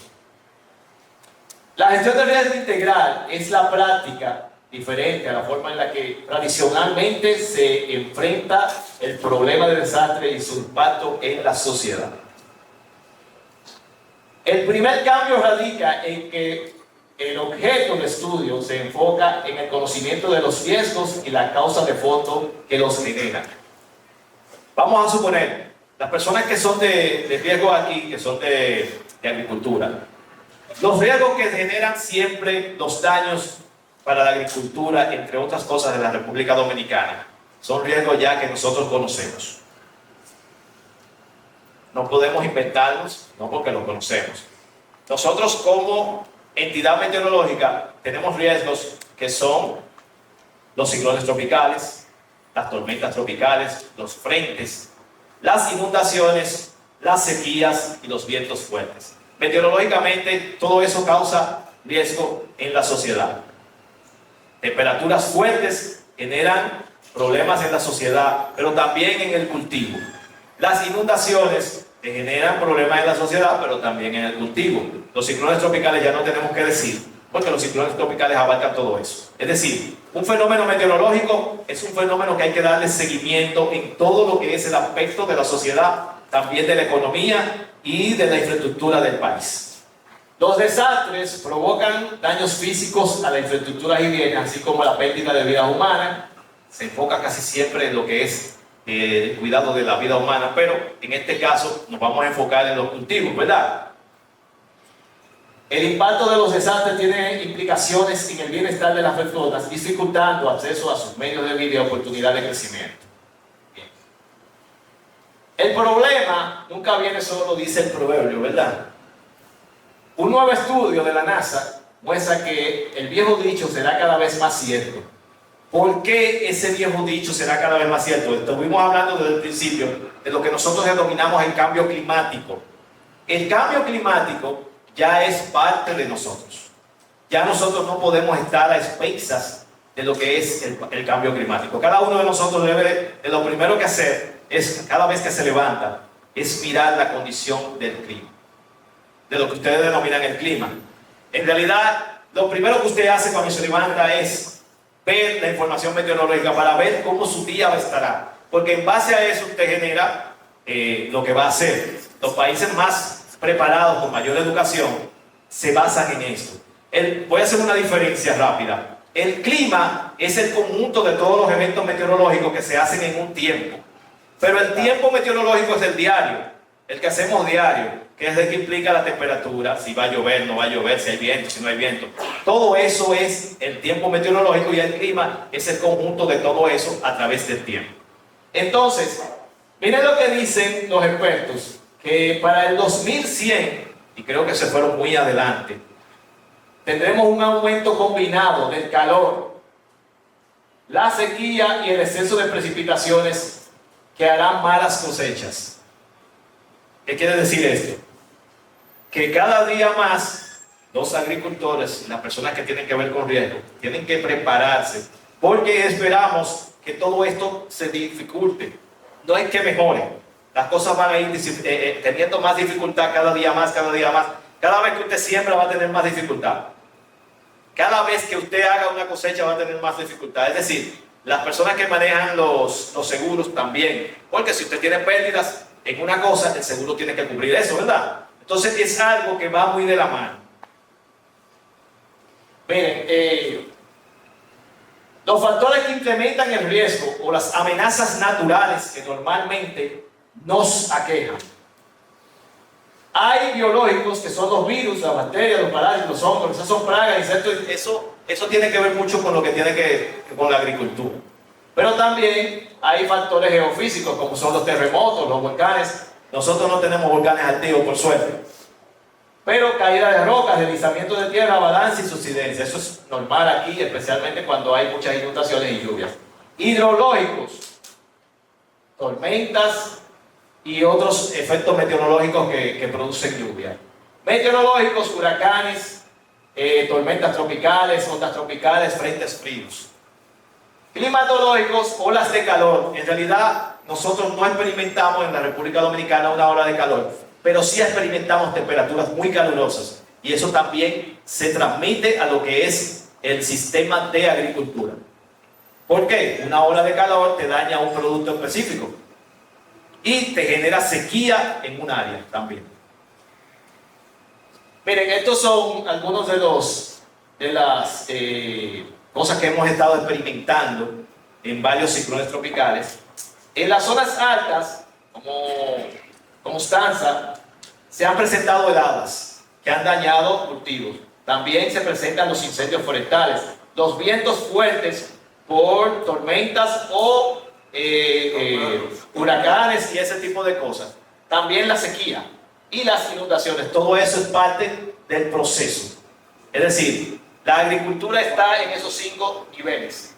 La gestión de riesgo integral es la práctica diferente a la forma en la que tradicionalmente se enfrenta el problema del desastre y su impacto en la sociedad. El primer cambio radica en que el objeto de estudio se enfoca en el conocimiento de los riesgos y la causa de fondo que los generan. Vamos a suponer, las personas que son de riesgo aquí, que son de agricultura, los riesgos que generan siempre los daños para la agricultura, entre otras cosas de la República Dominicana, son riesgos ya que nosotros conocemos. No podemos inventarlos, no porque los conocemos. Nosotros como entidad meteorológica tenemos riesgos que son los ciclones tropicales, las tormentas tropicales, los frentes, las inundaciones, las sequías y los vientos fuertes. Meteorológicamente, todo eso causa riesgo en la sociedad. Temperaturas fuertes generan problemas en la sociedad, pero también en el cultivo. Las inundaciones generan problemas en la sociedad, pero también en el cultivo. Los ciclones tropicales ya no tenemos que decir, porque los ciclones tropicales abarcan todo eso. Es decir, un fenómeno meteorológico es un fenómeno que hay que darle seguimiento en todo lo que es el aspecto de la sociedad, también de la economía y de la infraestructura del país. Los desastres provocan daños físicos a la infraestructura y bienes, así como la pérdida de vida humana. Se enfoca casi siempre en lo que es el cuidado de la vida humana, pero en este caso nos vamos a enfocar en los cultivos, ¿verdad? El impacto de los desastres tiene implicaciones en el bienestar de las personas, dificultando acceso a sus medios de vida y oportunidades de crecimiento. Bien. El problema nunca viene solo, dice el proverbio, ¿verdad? Un nuevo estudio de la NASA muestra que el viejo dicho será cada vez más cierto. ¿Por qué ese viejo dicho será cada vez más cierto? Estuvimos hablando desde el principio de lo que nosotros denominamos el cambio climático. El cambio climático ya es parte de nosotros. Ya nosotros no podemos estar a expensas de lo que es el cambio climático. Cada uno de nosotros debe de lo primero que hacer es, cada vez que se levanta, es mirar la condición del clima, de lo que ustedes denominan el clima. En realidad, lo primero que usted hace cuando se levanta es ver la información meteorológica para ver cómo su día estará, porque en base a eso usted genera lo que va a hacer. Los países más preparados, con mayor educación, se basan en esto. Voy a hacer una diferencia rápida. El clima es el conjunto de todos los eventos meteorológicos que se hacen en un tiempo, pero el tiempo meteorológico es el diario, el que hacemos diario, que es el que implica la temperatura, si va a llover, no va a llover, si hay viento, si no hay viento. Todo eso es el tiempo meteorológico y el clima es el conjunto de todo eso a través del tiempo. Entonces, miren lo que dicen los expertos, que para el 2100, y creo que se fueron muy adelante, tendremos un aumento combinado del calor, la sequía y el exceso de precipitaciones que harán malas cosechas. ¿Qué quiere decir esto? Que cada día más los agricultores y las personas que tienen que ver con riesgo tienen que prepararse, porque esperamos que todo esto se dificulte. No es que mejore, las cosas van a ir teniendo más dificultad cada día más, cada día más. Cada vez que usted siembra va a tener más dificultad. Cada vez que usted haga una cosecha va a tener más dificultad. Es decir, las personas que manejan los seguros también, porque si usted tiene pérdidas en una cosa, el seguro tiene que cubrir eso, ¿verdad? Entonces es algo que va muy de la mano. Miren, los factores que incrementan el riesgo o las amenazas naturales que normalmente nos aquejan. Hay biológicos que son los virus, las bacterias, los parásitos, los hongos, esas son plagas, insectos. Eso tiene que ver mucho con lo que tiene con la agricultura. Pero también hay factores geofísicos como son los terremotos, los volcanes. Nosotros no tenemos volcanes activos, por suerte. Pero caída de rocas, deslizamiento de tierra, avalancha y subsidencia. Eso es normal aquí, especialmente cuando hay muchas inundaciones y lluvias. Hidrológicos, tormentas y otros efectos meteorológicos que producen lluvia. Meteorológicos, huracanes, tormentas tropicales, ondas tropicales, frentes fríos. Climatológicos, olas de calor. En realidad, nosotros no experimentamos en la República Dominicana una ola de calor, pero sí experimentamos temperaturas muy calurosas. Y eso también se transmite a lo que es el sistema de agricultura. ¿Por qué? Una ola de calor te daña un producto específico y te genera sequía en un área también. Miren, estos son algunos de las cosas que hemos estado experimentando en varios ciclones tropicales. En las zonas altas, como Constanza, se han presentado heladas que han dañado cultivos. También se presentan los incendios forestales, los vientos fuertes por tormentas o huracanes y ese tipo de cosas. También la sequía y las inundaciones. Todo eso es parte del proceso. Es decir, la agricultura está en esos 5 niveles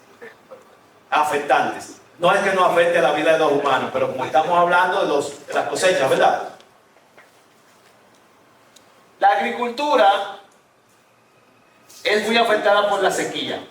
afectantes. No es que no afecte a la vida de los humanos, pero como estamos hablando de las cosechas, ¿verdad? La agricultura es muy afectada por la sequía,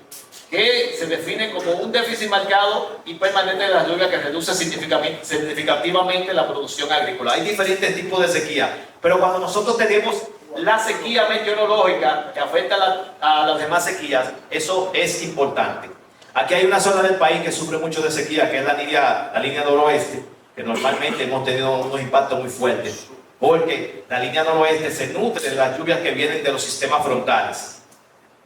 que se define como un déficit marcado y permanente de las lluvias que reduce significativamente la producción agrícola. Hay diferentes tipos de sequía, pero cuando nosotros tenemos la sequía meteorológica que afecta a las demás sequías, eso es importante. Aquí hay una zona del país que sufre mucho de sequía, que es la línea noroeste, que normalmente hemos tenido unos impactos muy fuertes, porque la línea noroeste se nutre de las lluvias que vienen de los sistemas frontales.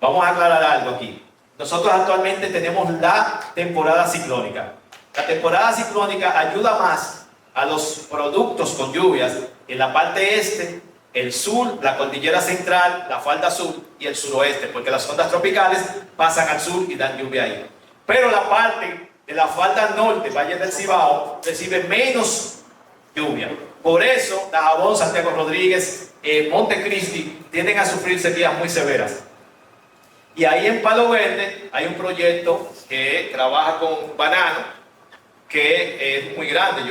Vamos a aclarar algo aquí. Nosotros actualmente tenemos la temporada ciclónica. La temporada ciclónica ayuda más a los productos con lluvias en la parte este, el sur, la cordillera central, la falda sur y el suroeste, porque las ondas tropicales pasan al sur y dan lluvia ahí. Pero la parte de la falda norte, Valle del Cibao, recibe menos lluvia. Por eso, Dajabón, Santiago Rodríguez, Montecristi tienden a sufrir sequías muy severas. Y ahí en Palo Verde hay un proyecto que trabaja con banano, que es muy grande.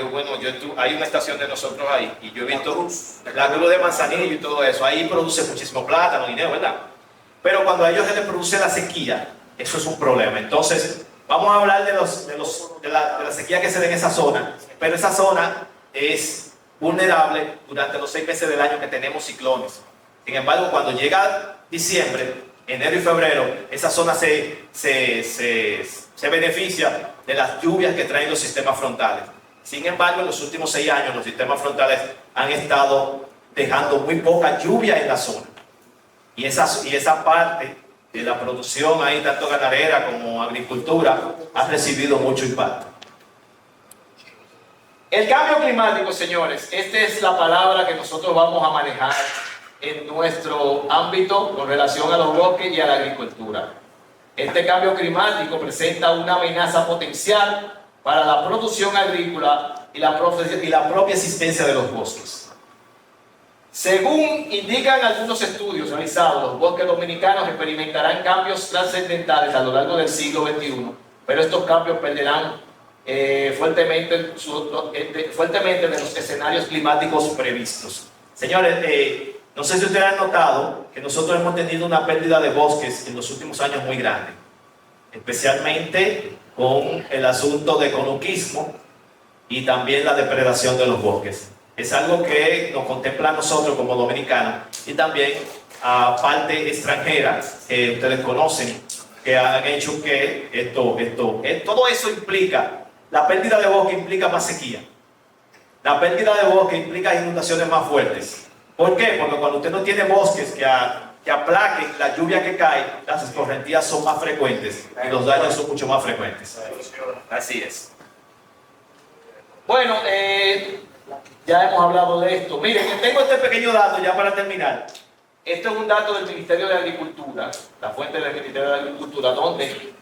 Hay una estación de nosotros ahí y yo he visto la cruz de Manzanillo y todo eso. Ahí produce muchísimo plátano, dinero, ¿verdad? Pero cuando a ellos se les produce la sequía, eso es un problema. Entonces, vamos a hablar de la sequía que se da en esa zona, pero esa zona es vulnerable durante los 6 meses del año que tenemos ciclones. Sin embargo, cuando llega diciembre, enero y febrero, esa zona se beneficia de las lluvias que traen los sistemas frontales. Sin embargo, en los últimos 6 años, los sistemas frontales han estado dejando muy poca lluvia en la zona. Y esa parte de la producción, ahí, tanto ganadera como agricultura, ha recibido mucho impacto. El cambio climático, señores, esta es la palabra que nosotros vamos a manejar en nuestro ámbito con relación a los bosques y a la agricultura. Este cambio climático presenta una amenaza potencial para la producción agrícola y la propia existencia de los bosques. Según indican algunos estudios realizados, los bosques dominicanos experimentarán cambios trascendentales a lo largo del siglo XXI, pero estos cambios perderán fuertemente de los escenarios climáticos previstos. Señores, no sé si ustedes han notado que nosotros hemos tenido una pérdida de bosques en los últimos años muy grande, especialmente con el asunto de conuquismo y también la depredación de los bosques. Es algo que nos contempla a nosotros como dominicanos y también a parte extranjera que ustedes conocen, que han hecho que todo eso implica, la pérdida de bosque implica más sequía, la pérdida de bosque implica inundaciones más fuertes. ¿Por qué? Porque cuando usted no tiene bosques que aplaquen la lluvia que cae, las escorrentías son más frecuentes y los daños son mucho más frecuentes. Así es. Bueno, ya hemos hablado de esto. Miren, tengo este pequeño dato ya para terminar. Esto es un dato del Ministerio de Agricultura, la fuente del Ministerio de Agricultura, donde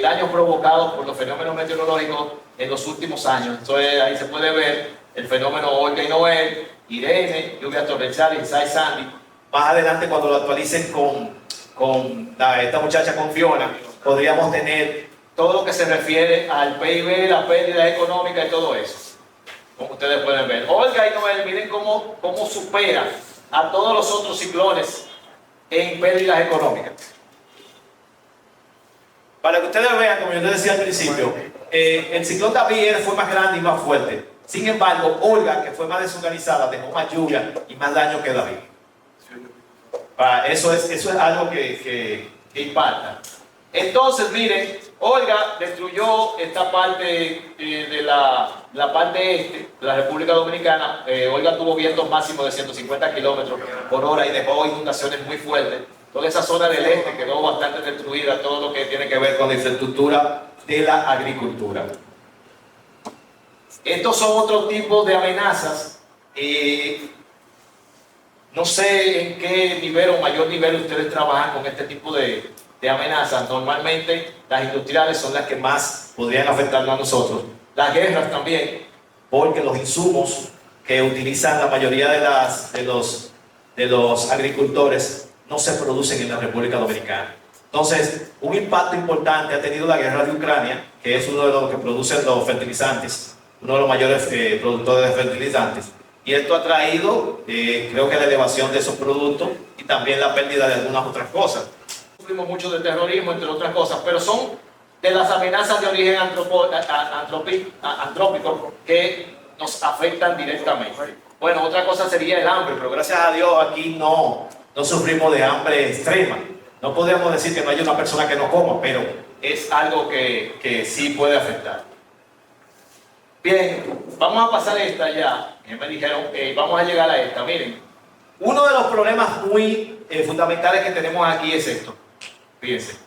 daños provocados por los fenómenos meteorológicos en los últimos años. Entonces ahí se puede ver el fenómeno Olga y Noel, Irene, lluvias torrenciales, Isai, Sandy. Más adelante, cuando lo actualicen con esta muchacha, con Fiona, podríamos tener todo lo que se refiere al PIB, la pérdida económica y todo eso. Como ustedes pueden ver. Olga y Noel, miren cómo supera a todos los otros ciclones en pérdidas económicas. Para que ustedes vean, como yo les decía al principio, el ciclón David fue más grande y más fuerte. Sin embargo, Olga, que fue más desorganizada, dejó más lluvia y más daño que David. Eso es algo que impacta. Entonces, miren, Olga destruyó esta parte de la parte este de la República Dominicana. Olga tuvo vientos máximos de 150 kilómetros por hora y dejó inundaciones muy fuertes. Toda esa zona del este quedó bastante destruida, todo lo que tiene que ver con la infraestructura de la agricultura. Estos son otros tipos de amenazas. No sé en qué nivel o mayor nivel ustedes trabajan con este tipo de amenazas. Normalmente las industriales son las que más podrían afectarnos a nosotros. Las guerras también, porque los insumos que utilizan la mayoría de los agricultores no se producen en la República Dominicana. Entonces, un impacto importante ha tenido la guerra de Ucrania, que es uno de los que producen los fertilizantes, uno de los mayores productores de fertilizantes. Y esto ha traído, creo que la elevación de esos productos y también la pérdida de algunas otras cosas. Sufrimos mucho de terrorismo, entre otras cosas, pero son de las amenazas de origen antrópico que nos afectan directamente. Bueno, otra cosa sería el hambre, pero gracias a Dios aquí no sufrimos de hambre extrema. No podemos decir que no haya una persona que no coma, pero es algo que sí puede afectar. Bien, vamos a pasar esta ya. Me dijeron, vamos a llegar a esta. Miren, uno de los problemas muy fundamentales que tenemos aquí es esto. Fíjense,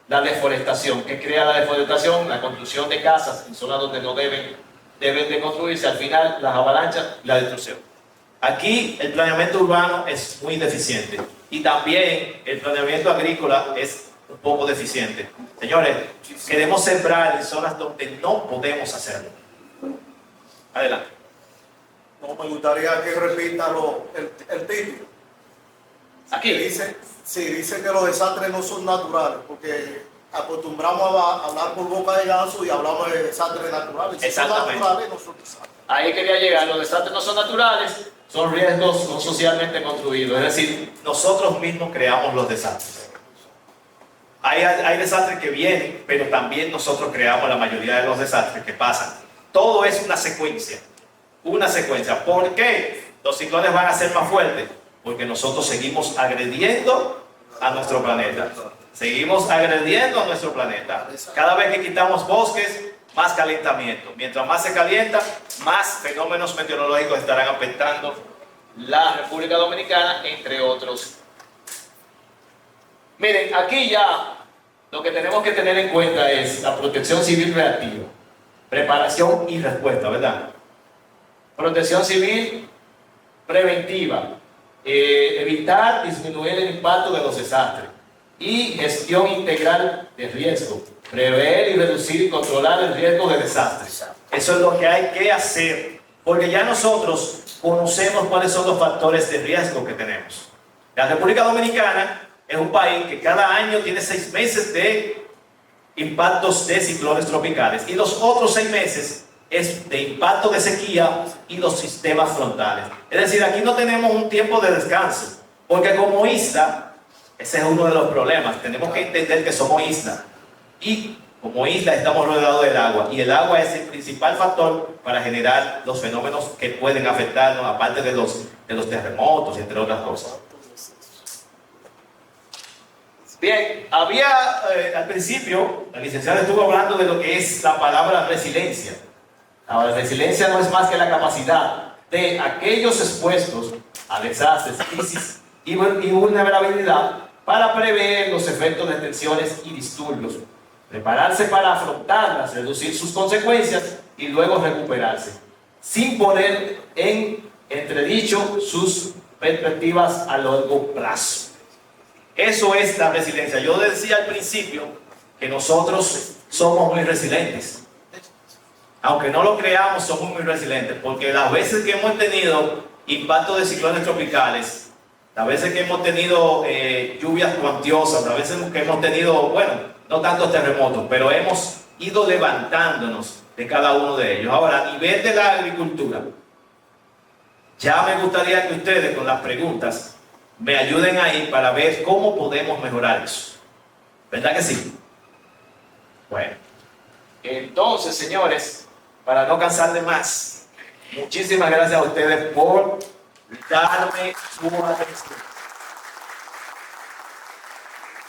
la deforestación. ¿Qué crea la deforestación? La construcción de casas en zonas donde no deben de construirse. Al final, las avalanchas y la destrucción. Aquí el planeamiento urbano es muy deficiente. Y también el planeamiento agrícola es un poco deficiente. Señores, queremos sembrar en zonas donde no podemos hacerlo. Adelante. No, me gustaría que repita el título. Aquí. Dice que los desastres no son naturales, porque acostumbramos a hablar por boca de ganso y hablamos de desastres naturales. Si son naturales, no son desastres. Ahí quería llegar. Los desastres no son naturales, son riesgos no socialmente construidos. Es decir, nosotros mismos creamos los desastres. Hay desastres que vienen, pero también nosotros creamos la mayoría de los desastres que pasan. Todo es una secuencia. Una secuencia. ¿Por qué los ciclones van a ser más fuertes? Porque nosotros seguimos agrediendo a nuestro planeta. Seguimos agrediendo a nuestro planeta. Cada vez que quitamos bosques, más calentamiento. Mientras más se calienta, más fenómenos meteorológicos estarán afectando la República Dominicana, entre otros. Miren, aquí ya lo que tenemos que tener en cuenta es la protección civil reactiva. Preparación y respuesta, ¿verdad? Protección civil preventiva. Evitar, disminuir el impacto de los desastres. Y gestión integral de riesgo. Prever y reducir y controlar el riesgo de desastres. Eso es lo que hay que hacer. Porque ya nosotros conocemos cuáles son los factores de riesgo que tenemos. La República Dominicana es un país que cada año tiene 6 meses de impactos de ciclones tropicales. Y los otros 6 meses es de impacto de sequía y los sistemas frontales. Es decir, aquí no tenemos un tiempo de descanso, porque como isla, ese es uno de los problemas. Tenemos que entender que somos isla y como isla estamos rodeados del agua, y el agua es el principal factor para generar los fenómenos que pueden afectarnos, aparte de los terremotos, entre otras cosas. Bien, al principio, la licenciada estuvo hablando de lo que es la palabra resiliencia. La resiliencia no es más que la capacidad de aquellos expuestos a desastres, crisis y vulnerabilidad para prever los efectos de tensiones y disturbios, prepararse para afrontarlas, reducir sus consecuencias y luego recuperarse, sin poner en entredicho sus perspectivas a largo plazo. Eso es la resiliencia. Yo decía al principio que nosotros somos muy resilientes. Aunque no lo creamos, somos muy resilientes, porque las veces que hemos tenido impacto de ciclones tropicales, las veces que hemos tenido lluvias cuantiosas, las veces que hemos tenido, bueno, no tantos terremotos, pero hemos ido levantándonos de cada uno de ellos. Ahora, a nivel de la agricultura, ya me gustaría que ustedes con las preguntas me ayuden ahí para ver cómo podemos mejorar eso. ¿Verdad que sí? Bueno, entonces, señores, para no cansarle más, muchísimas gracias a ustedes por darme su atención.